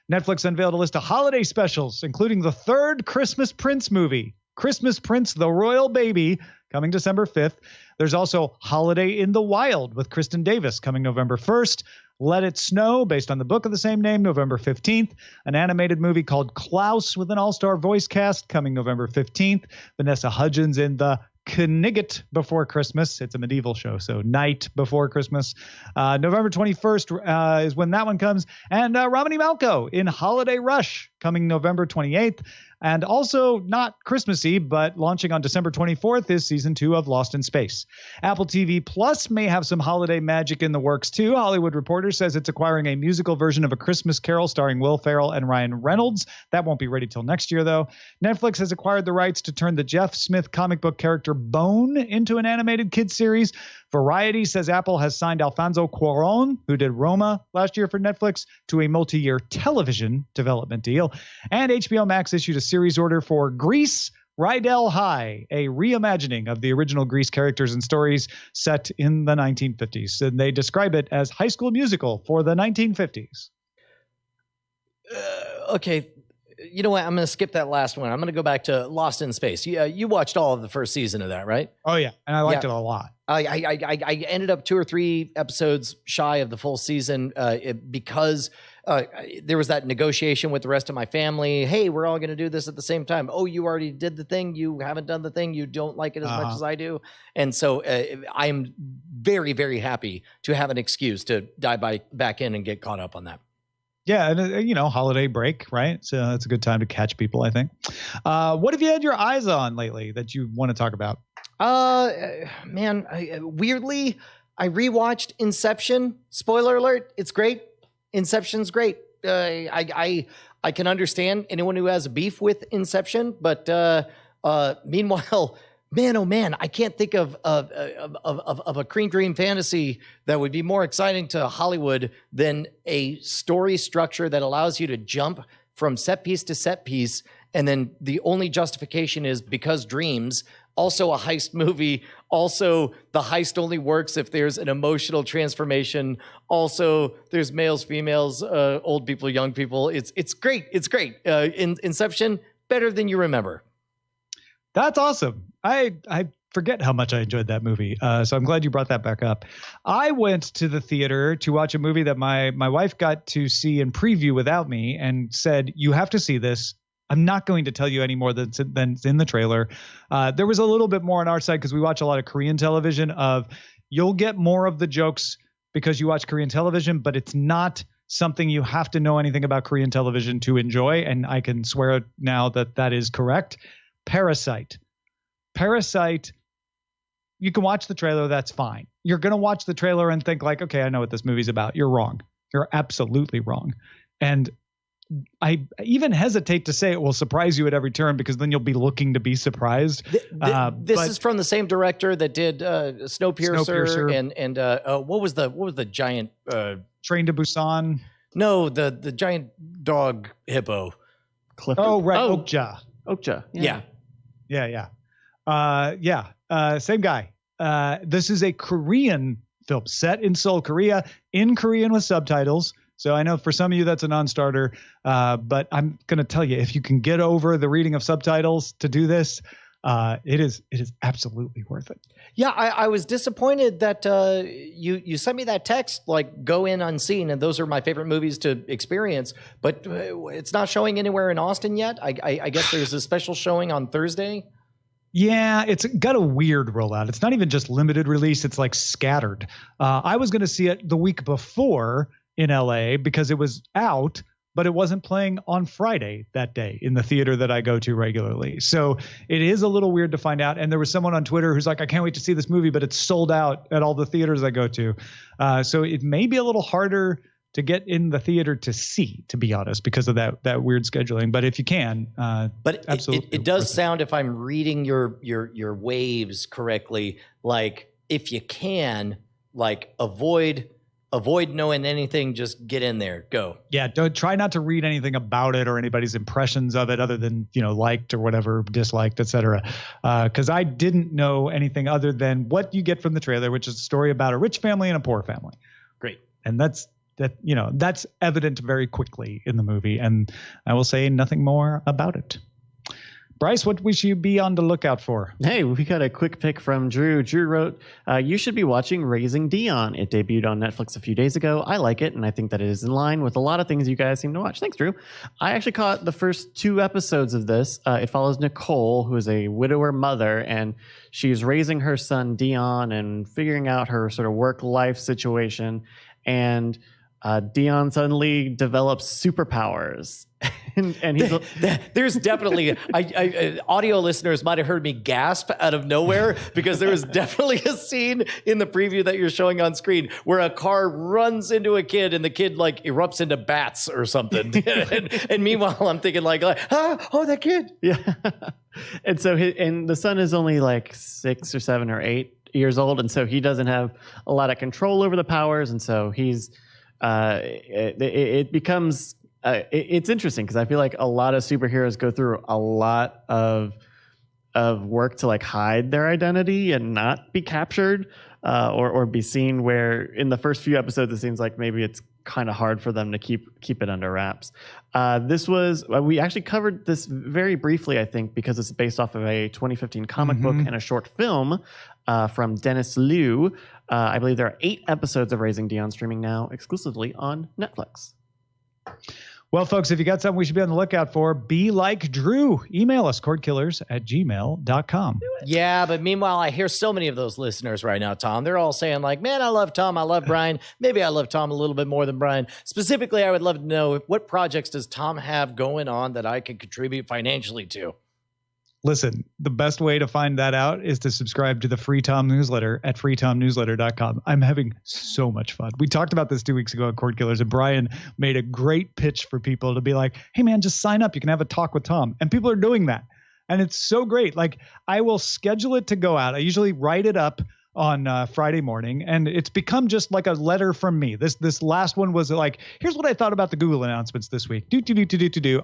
[SPEAKER 5] Netflix unveiled a list of holiday specials, including the third Christmas Prince movie, Christmas Prince, the Royal Baby, coming December 5th. There's also Holiday in the Wild with Kristen Davis coming November 1st. Let It Snow, based on the book of the same name, November 15th. An animated movie called Klaus with an all-star voice cast coming November 15th. Vanessa Hudgens in the Knigget Before Christmas. It's a medieval show, so Night Before Christmas. November 21st is when that one comes. And Romany Malco in Holiday Rush coming November 28th. And also not Christmassy, but launching on December 24th is season 2 of Lost in Space. Apple TV Plus may have some holiday magic in the works too. Hollywood Reporter says it's acquiring a musical version of A Christmas Carol starring Will Ferrell and Ryan Reynolds. That won't be ready till next year, though. Netflix has acquired the rights to turn the Jeff Smith comic book character Bone into an animated kids series. Variety says Apple has signed Alfonso Cuarón, who did Roma last year for Netflix, to a multi-year television development deal. And HBO Max issued a series order for Grease Rydell High, a reimagining of the original Grease characters and stories set in the 1950s. And they describe it as High School Musical for the 1950s.
[SPEAKER 4] Okay. You know what? I'm going to skip that last one. I'm going to go back to Lost in Space. You watched all of the first season of that, right?
[SPEAKER 5] Oh, yeah. And I liked it a lot.
[SPEAKER 4] I ended up 2 or 3 episodes shy of the full season because there was that negotiation with the rest of my family. Hey, we're all going to do this at the same time. Oh, you already did the thing. You haven't done the thing. You don't like it as much as I do. And so I'm very, very happy to have an excuse to dive back in and get caught up on that.
[SPEAKER 5] Yeah, and holiday break, right? So it's a good time to catch people, I think. What have you had your eyes on lately that you want to talk about?
[SPEAKER 4] Man, weirdly, I rewatched Inception. Spoiler alert, it's great. Inception's great. I can understand anyone who has a beef with Inception, but meanwhile, man, oh man, I can't think of a green fantasy that would be more exciting to Hollywood than a story structure that allows you to jump from set piece to set piece, and then the only justification is because dreams. Also a heist movie. Also, the heist only works if there's an emotional transformation. Also, there's males, females, old people, young people. It's great. It's great. Inception, better than you remember.
[SPEAKER 5] That's awesome. I forget how much I enjoyed that movie. So I'm glad you brought that back up. I went to the theater to watch a movie that my wife got to see in preview without me and said, you have to see this. I'm not going to tell you any more than's in the trailer. There was a little bit more on our side because we watch a lot of Korean television you'll get more of the jokes because you watch Korean television, but it's not something you have to know anything about Korean television to enjoy. And I can swear now that is correct. Parasite, you can watch the trailer. That's fine. You're going to watch the trailer and think like, okay, I know what this movie's about. You're wrong. You're absolutely wrong. And I even hesitate to say it will surprise you at every turn because then you'll be looking to be surprised.
[SPEAKER 4] This is from the same director that did Snowpiercer. and what was the giant
[SPEAKER 5] Train to Busan?
[SPEAKER 4] No, the giant dog hippo.
[SPEAKER 6] Clifford.
[SPEAKER 5] Oh, right. Okja.
[SPEAKER 4] Yeah.
[SPEAKER 5] Same guy. This is a Korean film set in Seoul, Korea, in Korean with subtitles. So I know for some of you that's a non-starter, but I'm going to tell you, if you can get over the reading of subtitles to do this, it is absolutely worth it.
[SPEAKER 4] Yeah, I was disappointed that you sent me that text, like go in unseen, and those are my favorite movies to experience, but it's not showing anywhere in Austin yet. I guess there's a special showing on Thursday.
[SPEAKER 5] Yeah, it's got a weird rollout. It's not even just limited release. It's like scattered. I was going to see it the week before in LA because it was out, but it wasn't playing on Friday that day in the theater that I go to regularly. So it is a little weird to find out. And there was someone on Twitter who's like, I can't wait to see this movie, but it's sold out at all the theaters I go to. So it may be a little harder to get in the theater to see, to be honest, because of that weird scheduling. But if you can,
[SPEAKER 4] but absolutely, it does sound, if I'm reading your waves correctly, like if you can, like avoid knowing anything, just get in there, go.
[SPEAKER 5] Yeah, don't try not to read anything about it or anybody's impressions of it other than, liked or whatever, disliked, etc. Because I didn't know anything other than what you get from the trailer, which is a story about a rich family and a poor family.
[SPEAKER 4] Great.
[SPEAKER 5] And that's that's evident very quickly in the movie, and I will say nothing more about it. Bryce, what we should be on the lookout for?
[SPEAKER 6] Hey, we got a quick pick from Drew. Drew wrote, you should be watching Raising Dion. It debuted on Netflix a few days ago. I like it, and I think that it is in line with a lot of things you guys seem to watch. Thanks, Drew. I actually caught the first 2 episodes of this. It follows Nicole, who is a widower mother, and she's raising her son, Dion, and figuring out her sort of work-life situation. And Dion suddenly develops superpowers. and he's
[SPEAKER 4] there's definitely audio listeners might have heard me gasp out of nowhere, because there was definitely a scene in the preview that you're showing on screen where a car runs into a kid and the kid like erupts into bats or something. and meanwhile I'm thinking that kid.
[SPEAKER 6] Yeah. And so and the son is only like 6 or 7 or 8 years old, and so he doesn't have a lot of control over the powers, and so he's it becomes it's interesting, because I feel like a lot of superheroes go through a lot of work to like hide their identity and not be captured or be seen, where in the first few episodes it seems like maybe it's kind of hard for them to keep it under wraps. We actually covered this very briefly, I think, because it's based off of a 2015 comic book and a short film from Dennis Liu. I believe there are 8 episodes of Raising Dion streaming now exclusively on Netflix.
[SPEAKER 5] Well, folks, if you got something we should be on the lookout for, be like Drew. Email us, cordkillers@gmail.com.
[SPEAKER 4] Yeah, but meanwhile, I hear so many of those listeners right now, Tom. They're all saying like, man, I love Tom. I love Brian. Maybe I love Tom a little bit more than Brian. Specifically, I would love to know, what projects does Tom have going on that I can contribute financially to?
[SPEAKER 5] Listen, the best way to find that out is to subscribe to the Free Tom newsletter at freetomnewsletter.com. I'm having so much fun. We talked about this 2 weeks ago at Cordkillers, and Brian made a great pitch for people to be like, hey man, just sign up. You can have a talk with Tom. And people are doing that. And it's so great. Like, I will schedule it to go out. I usually write it up on Friday morning, and it's become just like a letter from me. This last one was like, here's what I thought about the Google announcements this week. Do.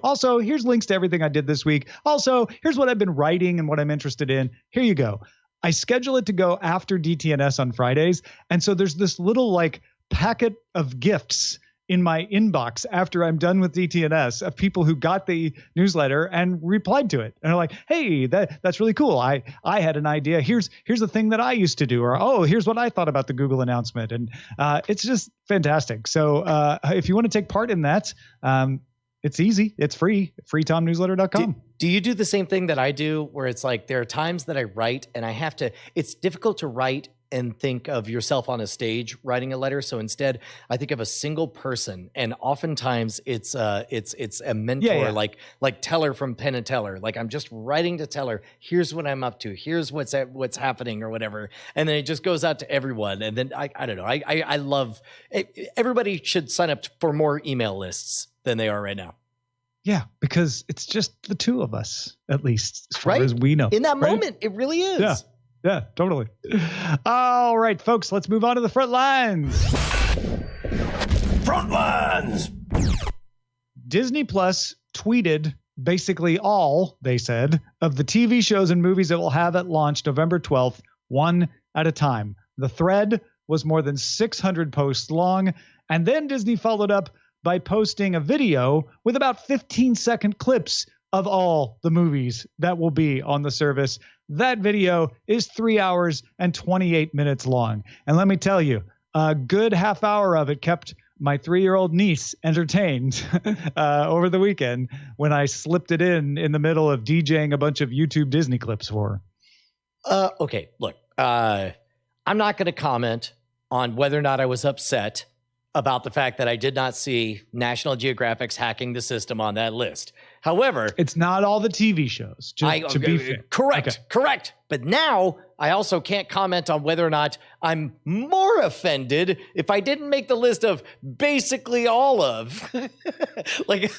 [SPEAKER 5] Also, here's links to everything I did this week. Also, here's what I've been writing and what I'm interested in. Here you go. I schedule it to go after DTNS on Fridays, and so there's this little like packet of gifts in my inbox after I'm done with DTNS of people who got the newsletter and replied to it. And are like, hey, that's really cool. I had an idea. Here's the thing that I used to do. Or, oh, here's what I thought about the Google announcement. And it's just fantastic. So if you want to take part in that, it's easy. It's free. freetomnewsletter.com.
[SPEAKER 4] Do you do the same thing that I do, where it's like there are times that I write and I have to, it's difficult to write and think of yourself on a stage writing a letter. So instead I think of a single person, and oftentimes it's a mentor, like Teller from Penn and Teller. Like, I'm just writing to Teller, here's what I'm up to, here's what's happening or whatever. And then it just goes out to everyone. And then I don't know. I love it. Everybody should sign up for more email lists than they are right now.
[SPEAKER 5] Yeah, because it's just the two of us, at least as far as we know.
[SPEAKER 4] In that moment, it really is.
[SPEAKER 5] Yeah, totally. All right, folks, let's move on to the front lines.
[SPEAKER 7] Front lines.
[SPEAKER 5] Disney Plus tweeted basically all, they said, of the TV shows and movies it will have at launch November 12th, one at a time. The thread was more than 600 posts long, and then Disney followed up by posting a video with about 15-second clips of all the movies that will be on the service. That video is 3 hours and 28 minutes long. And let me tell you, a good half hour of it kept my 3-year-old niece entertained over the weekend when I slipped it in the middle of DJing a bunch of YouTube Disney clips for her.
[SPEAKER 4] Okay, look, I'm not going to comment on whether or not I was upset about the fact that I did not see National Geographic's hacking the system on that list. However,
[SPEAKER 5] it's not all the TV shows, to be fair.
[SPEAKER 4] Correct. But now I also can't comment on whether or not I'm more offended if I didn't make the list of basically all of. Like,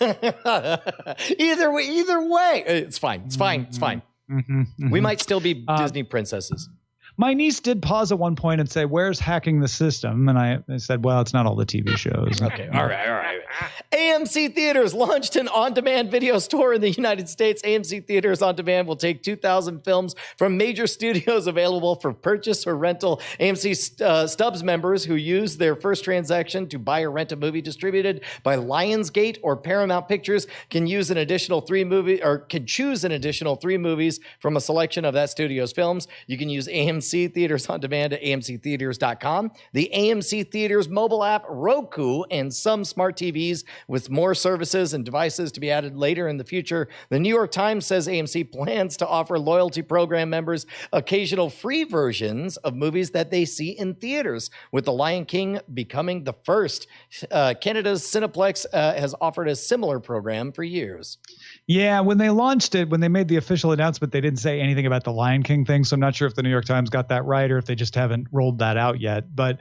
[SPEAKER 4] either way, it's fine.
[SPEAKER 5] Mm-hmm.
[SPEAKER 4] We might still be Disney princesses.
[SPEAKER 5] My niece did pause at one point and say, "Where's hacking the system?" And I said, "Well, it's not all the TV shows."
[SPEAKER 4] Okay, all right. AMC Theaters launched an on-demand video store in the United States. AMC Theaters On Demand will take 2,000 films from major studios available for purchase or rental. AMC Stubs members who use their first transaction to buy or rent a movie distributed by Lionsgate or Paramount Pictures can choose an additional 3 movies from a selection of that studio's films. You can use AMC Theaters On Demand at amctheaters.com, the AMC Theaters mobile app, Roku, and some smart TVs with more services and devices to be added later in the future. The New York Times says AMC plans to offer loyalty program members occasional free versions of movies that they see in theaters, with The Lion King becoming the first. Canada's Cineplex has offered a similar program for years.
[SPEAKER 5] Yeah, when they launched it, when they made the official announcement, they didn't say anything about the Lion King thing. So I'm not sure if the New York Times got that right or if they just haven't rolled that out yet. But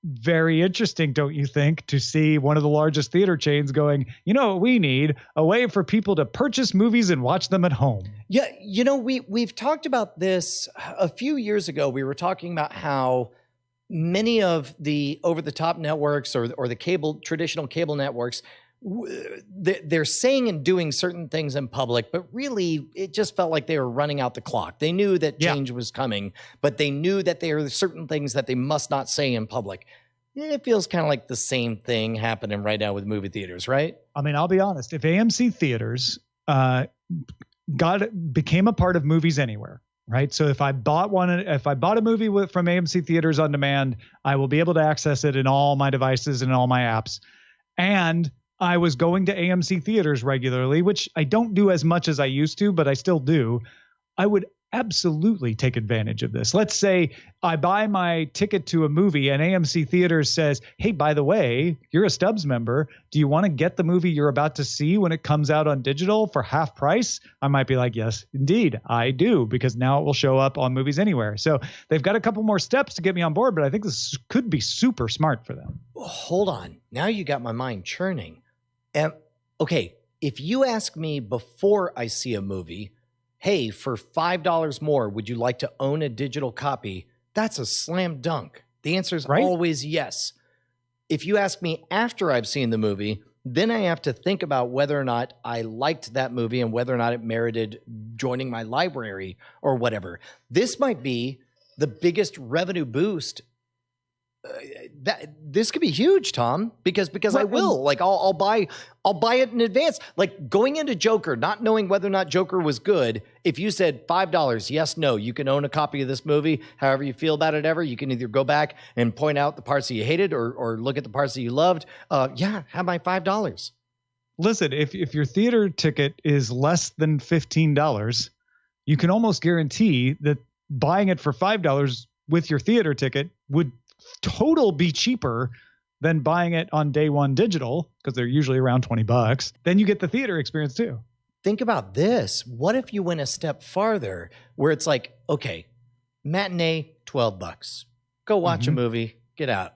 [SPEAKER 5] very interesting, don't you think, to see one of the largest theater chains going, you know what we need? A way for people to purchase movies and watch them at home.
[SPEAKER 4] Yeah, we've talked about this a few years ago. We were talking about how many of the over-the-top networks or the traditional cable networks, they're saying and doing certain things in public, but really it just felt like they were running out the clock. They knew that change was coming, but they knew that there are certain things that they must not say in public. It feels kind of like the same thing happening right now with movie theaters, right? I
[SPEAKER 5] mean, I'll be honest. If AMC Theaters became a part of Movies Anywhere, right? So if I bought a movie from AMC Theaters On Demand, I will be able to access it in all my devices and all my apps. And I was going to AMC Theaters regularly, which I don't do as much as I used to, but I still do. I would absolutely take advantage of this. Let's say I buy my ticket to a movie and AMC Theaters says, hey, by the way, you're a Stubs member. Do you want to get the movie you're about to see when it comes out on digital for half price? I might be like, yes, indeed, I do, because now it will show up on Movies Anywhere. So they've got a couple more steps to get me on board, but I think this could be super smart for them.
[SPEAKER 4] Hold on. Now you got my mind churning. Okay, if you ask me before I see a movie, hey, for $5 more, would you like to own a digital copy? That's a slam dunk. The answer is always yes. If you ask me after I've seen the movie, then I have to think about whether or not I liked that movie and whether or not it merited joining my library or whatever. This might be the biggest revenue boost. This could be huge, Tom, because I will. Like I'll buy it in advance. Like going into Joker, not knowing whether or not Joker was good. If you said $5, yes, no, you can own a copy of this movie. However you feel about it ever, you can either go back and point out the parts that you hated or look at the parts that you loved. Have my $5.
[SPEAKER 5] Listen, if your theater ticket is less than $15, you can almost guarantee that buying it for $5 with your theater ticket would total be cheaper than buying it on day one digital, because they're usually around $20. Then you get the theater experience too.
[SPEAKER 4] Think about this. What if you went a step farther where it's like, okay, matinee, $12. Go watch a movie, get out.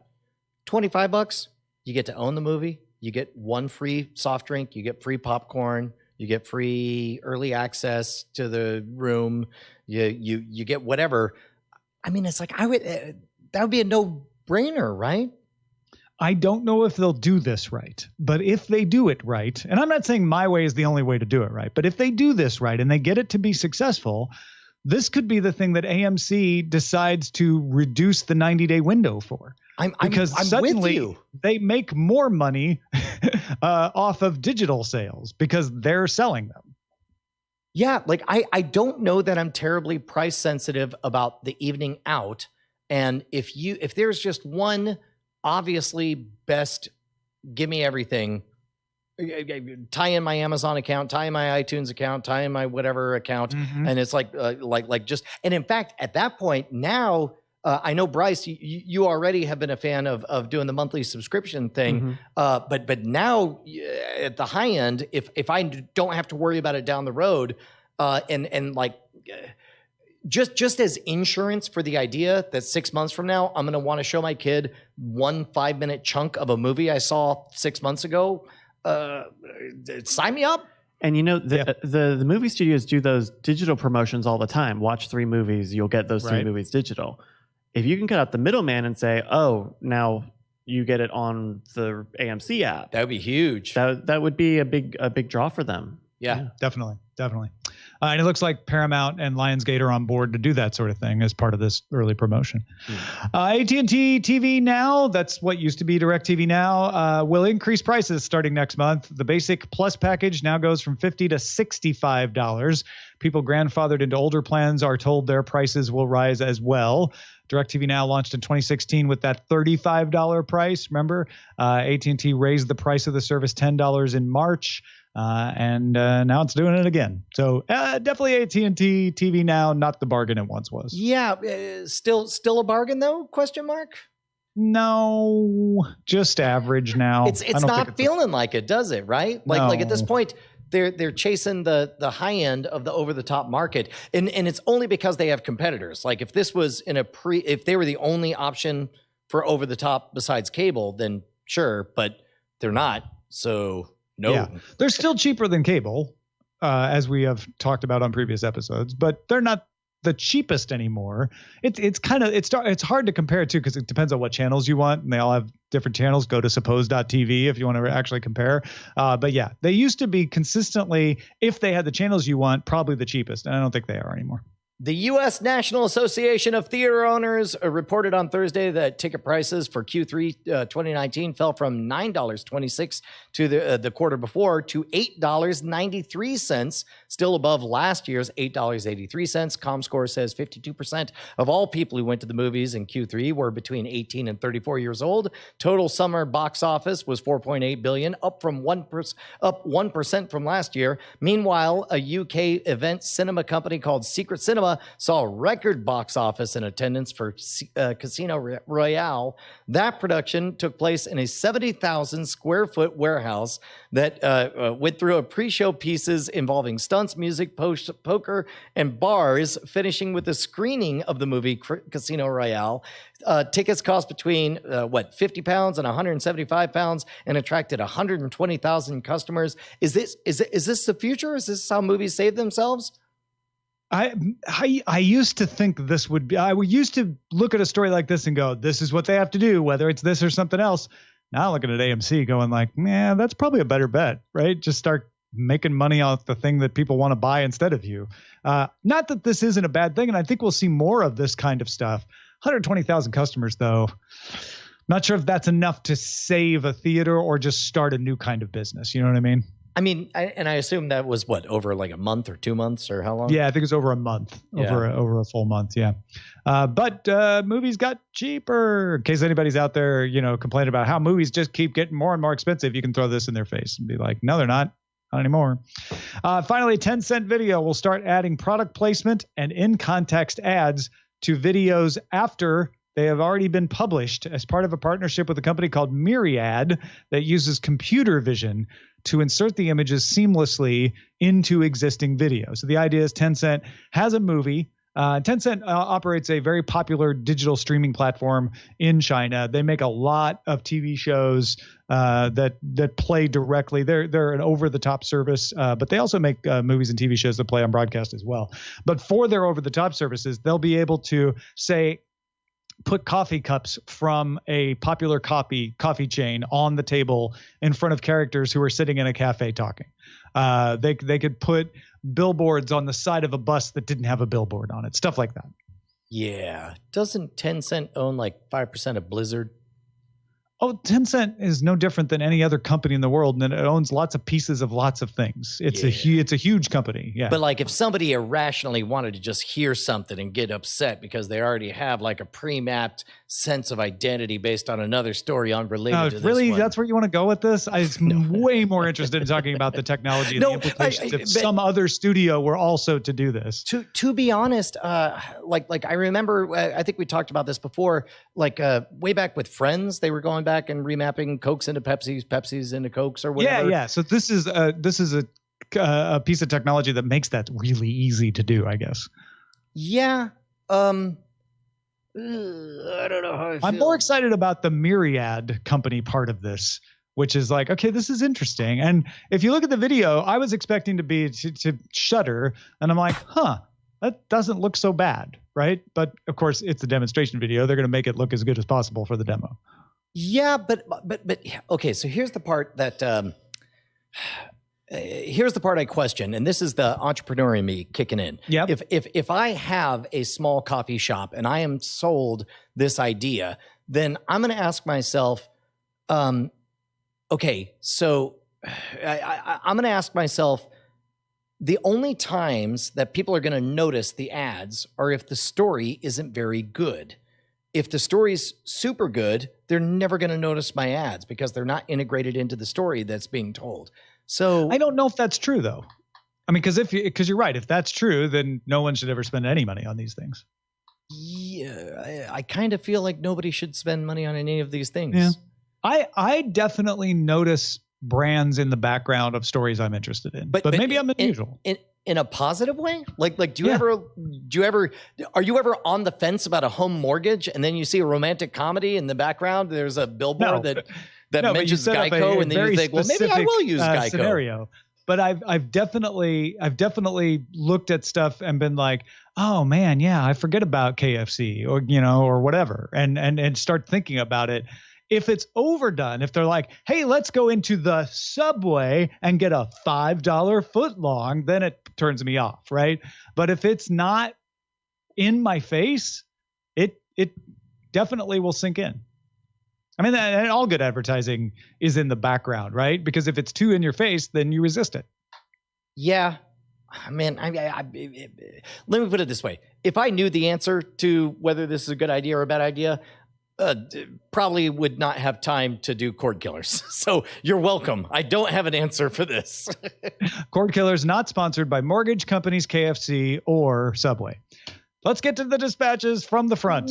[SPEAKER 4] $25, you get to own the movie. You get one free soft drink. You get free popcorn. You get free early access to the room. You get whatever. I mean, it's like that would be a no-brainer, right?
[SPEAKER 5] I don't know if they'll do this right, but if they do it right, and I'm not saying my way is the only way to do it right, but if they do this right and they get it to be successful, this could be the thing that AMC decides to reduce the 90-day window for. Because suddenly they make more money off of digital sales because they're selling them.
[SPEAKER 4] Yeah, like I don't know that I'm terribly price sensitive about the evening out. And if there's just one obviously best, give me everything, tie in my Amazon account, tie in my iTunes account, tie in my whatever account, and it's like just. And in fact, at that point now, I know Bryce, you already have been a fan of doing the monthly subscription thing, but now at the high end, if I don't have to worry about it down the road, and like. Just as insurance for the idea that 6 months from now, I'm going to want to show my kid one 5-minute chunk of a movie I saw 6 months ago. Sign me up.
[SPEAKER 6] And the movie studios do those digital promotions all the time. Watch 3 movies, you'll get those 3 movies digital. If you can cut out the middleman and say, oh, now you get it on the AMC app,
[SPEAKER 4] that would be huge.
[SPEAKER 6] That would be a big draw for them.
[SPEAKER 4] Yeah.
[SPEAKER 5] Definitely. And it looks like Paramount and Lionsgate are on board to do that sort of thing as part of this early promotion. AT&T TV Now, that's what used to be DirecTV Now, will increase prices starting next month. The basic plus package now goes from $50 to $65. People grandfathered into older plans are told their prices will rise as well. DirecTV Now launched in 2016 with that $35 price. Remember, AT&T raised the price of the service $10 in March. And now it's doing it again. So definitely AT&T TV Now, not the bargain it once was.
[SPEAKER 4] Yeah, still a bargain though? Question mark.
[SPEAKER 5] No, just average now.
[SPEAKER 4] It's not feeling like it, does it? Right? Like at this point, they're chasing the high end of the over the top market, and it's only because they have competitors. Like if this was if they were the only option for over the top besides cable, then sure, but they're not. So. No, yeah.
[SPEAKER 5] They're still cheaper than cable, as we have talked about on previous episodes, but they're not the cheapest anymore. It's hard to compare it to because it depends on what channels you want, and they all have different channels. Go to suppose.tv if you want to actually compare. But yeah, they used to be consistently, if they had the channels you want, probably the cheapest, and I don't think they are anymore.
[SPEAKER 4] The U.S. National Association of Theater Owners reported on Thursday that ticket prices for Q3 2019 fell from $9.26 to the quarter before to $8.93, still above last year's $8.83. ComScore says 52% of all people who went to the movies in Q3 were between 18 and 34 years old. Total summer box office was $4.8 billion, up 1% from last year. Meanwhile, a UK event cinema company called Secret Cinema saw a record box office in attendance for Casino Royale. That production took place in a 70,000 square foot warehouse that went through a pre-show pieces involving stunts, music, poker, and bars, finishing with a screening of the movie Casino Royale. Tickets cost between £50 and £175 and attracted 120,000 customers. Is this the future? Is this how movies save themselves?
[SPEAKER 5] I used to think this would be, I used to look at a story like this and go, this is what they have to do, whether it's this or something else. Now looking at AMC going like, man, that's probably a better bet, right? Just start making money off the thing that people want to buy instead of you. Not that this isn't a bad thing. And I think we'll see more of this kind of stuff. 120,000 customers though. Not sure if that's enough to save a theater or just start a new kind of business. You know what I mean?
[SPEAKER 4] I mean, I assume that was over like a month or 2 months or how long?
[SPEAKER 5] Yeah, I think it was over a month, over a full month. Yeah. But movies got cheaper. In case anybody's out there, complaining about how movies just keep getting more and more expensive, you can throw this in their face and be like, no, they're not anymore. Finally, Tencent Video will start adding product placement and in-context ads to videos after they have already been published as part of a partnership with a company called Myriad that uses computer vision to insert the images seamlessly into existing videos. So the idea is Tencent has a movie. Tencent operates a very popular digital streaming platform in China. They make a lot of TV shows that play directly. They're an over-the-top service, but they also make movies and TV shows that play on broadcast as well. But for their over-the-top services, they'll be able to say, put coffee cups from a popular coffee chain on the table in front of characters who are sitting in a cafe talking. They could put billboards on the side of a bus that didn't have a billboard on it, stuff like that.
[SPEAKER 4] Yeah. Doesn't Tencent own like 5% of Blizzard?
[SPEAKER 5] Oh, Tencent is no different than any other company in the world, and it owns lots of pieces of lots of things. It's a huge company. Yeah.
[SPEAKER 4] But like if somebody irrationally wanted to just hear something and get upset because they already have like a pre-mapped sense of identity based on another story unrelated to this
[SPEAKER 5] really,
[SPEAKER 4] one.
[SPEAKER 5] that's where you want to go with this? I'm way more interested in talking about the technology and the implications if some other studio were also to do this.
[SPEAKER 4] To be honest, like I remember, I think we talked about this before, like way back with Friends, they were going back and remapping Cokes into Pepsis into Cokes or whatever.
[SPEAKER 5] Yeah. So this is a piece of technology that makes that really easy to do, I guess.
[SPEAKER 4] Yeah. I don't know how I feel.
[SPEAKER 5] I'm more excited about the Myriad company part of this, which is like, okay, this is interesting. And if you look at the video, I was expecting to shudder, and I'm like, that doesn't look so bad, right? But of course, it's a demonstration video. They're going to make it look as good as possible for the demo.
[SPEAKER 4] Yeah, but okay. So here's the part that here's the part I question, and this is the entrepreneur in me kicking in.
[SPEAKER 5] Yeah.
[SPEAKER 4] If I have a small coffee shop and I am sold this idea, then I'm going to ask myself, okay, so I'm going to ask myself, the only times that people are going to notice the ads are if the story isn't very good. If the story's super good, they're never going to notice my ads because they're not integrated into the story that's being told. So
[SPEAKER 5] I don't know if that's true, though. I mean, because you're right. If that's true, then no one should ever spend any money on these things.
[SPEAKER 4] Yeah, I kind of feel like nobody should spend money on any of these things.
[SPEAKER 5] Yeah. I definitely notice brands in the background of stories I'm interested in, but maybe I'm unusual.
[SPEAKER 4] In a positive way? Like are you ever on the fence about a home mortgage and then you see a romantic comedy in the background? There's a billboard that mentions Geico, and then you think, well, maybe I will use Geico.
[SPEAKER 5] Scenario. But I've definitely looked at stuff and been like, oh man, yeah, I forget about KFC or whatever, and start thinking about it. If it's overdone, if they're like, hey, let's go into the Subway and get a $5 foot long, then it turns me off, right? But if it's not in my face, it definitely will sink in. I mean, and all good advertising is in the background, right? Because if it's too in your face, then you resist it.
[SPEAKER 4] Yeah. Man, let me put it this way. If I knew the answer to whether this is a good idea or a bad idea, probably would not have time to do Cordkillers. So you're welcome. I don't have an answer for this.
[SPEAKER 5] Cordkillers not sponsored by mortgage companies, KFC, or Subway. Let's get to the dispatches from the front.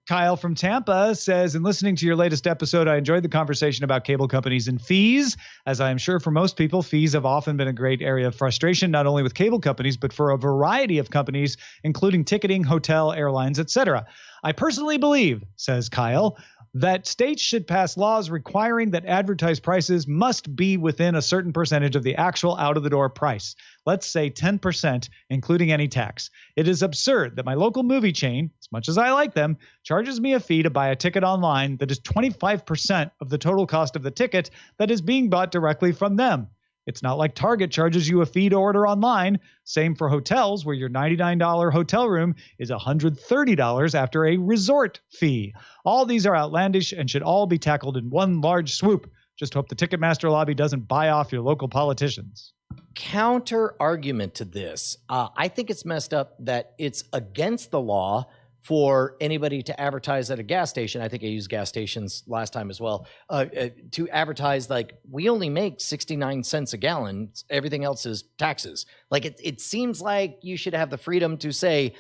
[SPEAKER 5] Kyle from Tampa says, in listening to your latest episode, I enjoyed the conversation about cable companies and fees. As I am sure for most people, fees have often been a great area of frustration, not only with cable companies, but for a variety of companies, including ticketing, hotel, airlines, etc. I personally believe, says Kyle, that states should pass laws requiring that advertised prices must be within a certain percentage of the actual out-of-the-door price. Let's say 10%, including any tax. It is absurd that my local movie chain, as much as I like them, charges me a fee to buy a ticket online that is 25% of the total cost of the ticket that is being bought directly from them. It's not like Target charges you a fee to order online. Same for hotels, where your $99 hotel room is $130 after a resort fee. All these are outlandish and should all be tackled in one large swoop. Just hope the Ticketmaster lobby doesn't buy off your local politicians.
[SPEAKER 4] Counter argument to this. I think it's messed up that it's against the law for anybody to advertise at a gas station. I think I used gas stations last time as well, to advertise like, we only make 69 cents a gallon. Everything else is taxes. Like it seems like you should have the freedom to say,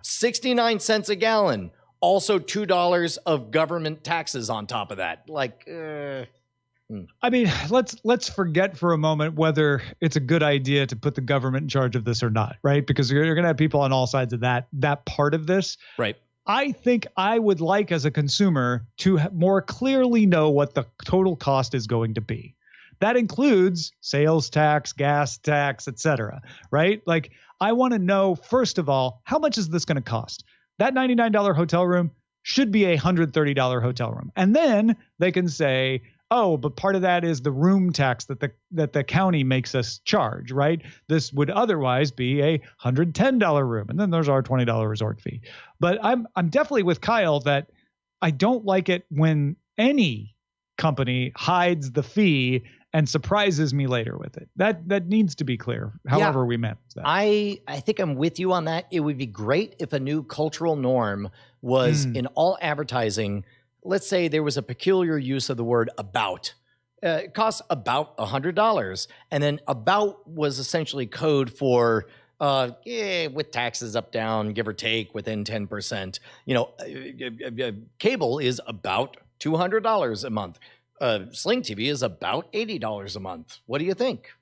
[SPEAKER 4] 69 cents a gallon, also $2 of government taxes on top of that. Like,
[SPEAKER 5] I mean, let's forget for a moment whether it's a good idea to put the government in charge of this or not, right? Because you're going to have people on all sides of that part of this.
[SPEAKER 4] Right.
[SPEAKER 5] I think I would like, as a consumer, to more clearly know what the total cost is going to be. That includes sales tax, gas tax, etc. Right? Like, I want to know, first of all, how much is this going to cost? That $99 hotel room should be a $130 hotel room. And then they can say, oh, but part of that is the room tax that the county makes us charge, right? This would otherwise be a $110 room, and then there's our $20 resort fee. But I'm definitely with Kyle that I don't like it when any company hides the fee and surprises me later with it. That needs to be clear, however we manage that.
[SPEAKER 4] I think I'm with you on that. It would be great if a new cultural norm was in all advertising. Let's say there was a peculiar use of the word about. It costs about $100. And then about was essentially code for, with taxes up, down, give or take within 10%. Cable is about $200 a month. Sling TV is about $80 a month. What do you think?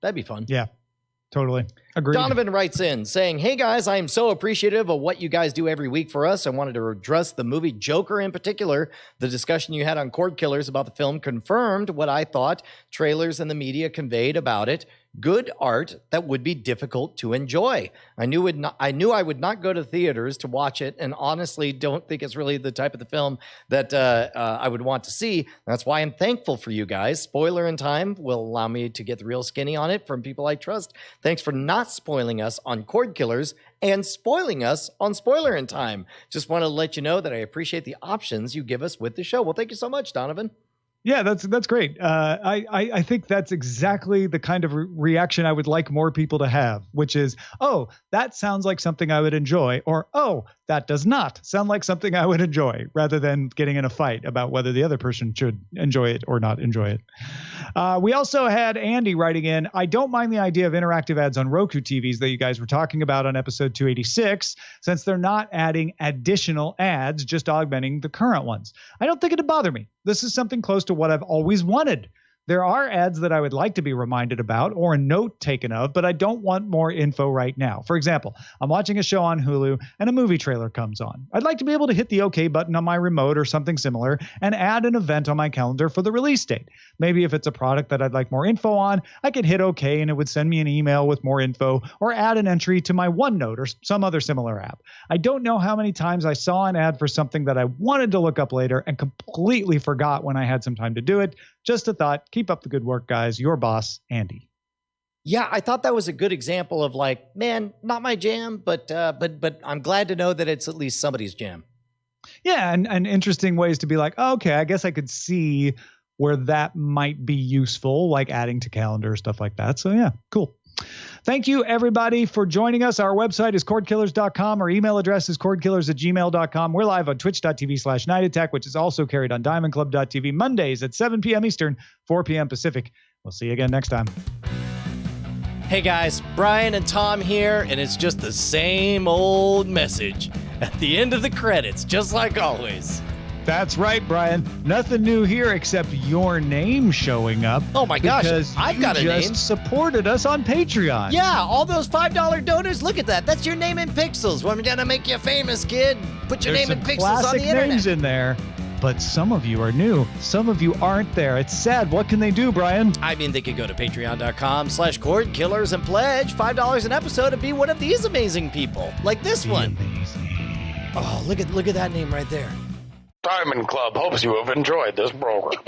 [SPEAKER 4] That'd be fun.
[SPEAKER 5] Yeah, totally. Agreed.
[SPEAKER 4] Donovan writes in saying, hey guys, I am so appreciative of what you guys do every week for us. I wanted to address the movie Joker in particular. The discussion you had on Cordkillers about the film confirmed what I thought trailers and the media conveyed about it. Good art that would be difficult to enjoy. I knew I would not go to theaters to watch it, and honestly don't think it's really the type of the film that I would want to see. That's why I'm thankful for you guys. Spoiler in time will allow me to get the real skinny on it from people I trust. Thanks for not spoiling us on Cordkillers and spoiling us on Spoiler in Time. Just want to let you know that I appreciate the options you give us with the show. Well, thank you so much, Donovan.
[SPEAKER 5] Yeah, that's great. I think that's exactly the kind of reaction I would like more people to have, which is, oh, that sounds like something I would enjoy, or, oh, that does not sound like something I would enjoy, rather than getting in a fight about whether the other person should enjoy it or not enjoy it. We also had Andy writing in, I don't mind the idea of interactive ads on Roku TVs that you guys were talking about on episode 286, since they're not adding additional ads, just augmenting the current ones. I don't think it'd bother me. This is something close to what I've always wanted. There are ads that I would like to be reminded about or a note taken of, but I don't want more info right now. For example, I'm watching a show on Hulu and a movie trailer comes on. I'd like to be able to hit the OK button on my remote or something similar and add an event on my calendar for the release date. Maybe if it's a product that I'd like more info on, I could hit OK and it would send me an email with more info or add an entry to my OneNote or some other similar app. I don't know how many times I saw an ad for something that I wanted to look up later and completely forgot when I had some time to do it. Just a thought. Keep up the good work, guys. Your boss, Andy.
[SPEAKER 4] Yeah, I thought that was a good example of like, man, not my jam, but I'm glad to know that it's at least somebody's jam.
[SPEAKER 5] Yeah, and interesting ways to be like, oh, okay, I guess I could see where that might be useful, like adding to calendar, stuff like that. So yeah, cool. Thank you, everybody, for joining us. Our website is cordkillers.com. Our email address is cordkillers@gmail.com. We're live on twitch.tv/Night Attack, which is also carried on diamondclub.tv Mondays at 7 p.m. Eastern, 4 p.m. Pacific. We'll see you again next time.
[SPEAKER 4] Hey, guys. Brian and Tom here, and it's just the same old message at the end of the credits, just like always.
[SPEAKER 5] That's right, Brian. Nothing new here except your name showing up.
[SPEAKER 4] Oh my gosh,
[SPEAKER 5] because
[SPEAKER 4] I've got a name.
[SPEAKER 5] You just supported us on Patreon.
[SPEAKER 4] Yeah, all those $5 donors. Look at that. That's your name in pixels. We're gonna make you famous, kid. Put your name in pixels on the
[SPEAKER 5] classic
[SPEAKER 4] internet.
[SPEAKER 5] names in there, but some of you are new. Some of you aren't there. It's sad. What can they do, Brian?
[SPEAKER 4] I mean, they could go to patreon.com/Cordkillers and pledge $5 an episode and be one of these amazing people, like this one.
[SPEAKER 5] Amazing.
[SPEAKER 4] Oh, look at that name right there.
[SPEAKER 7] Diamond Club hopes you have enjoyed this program.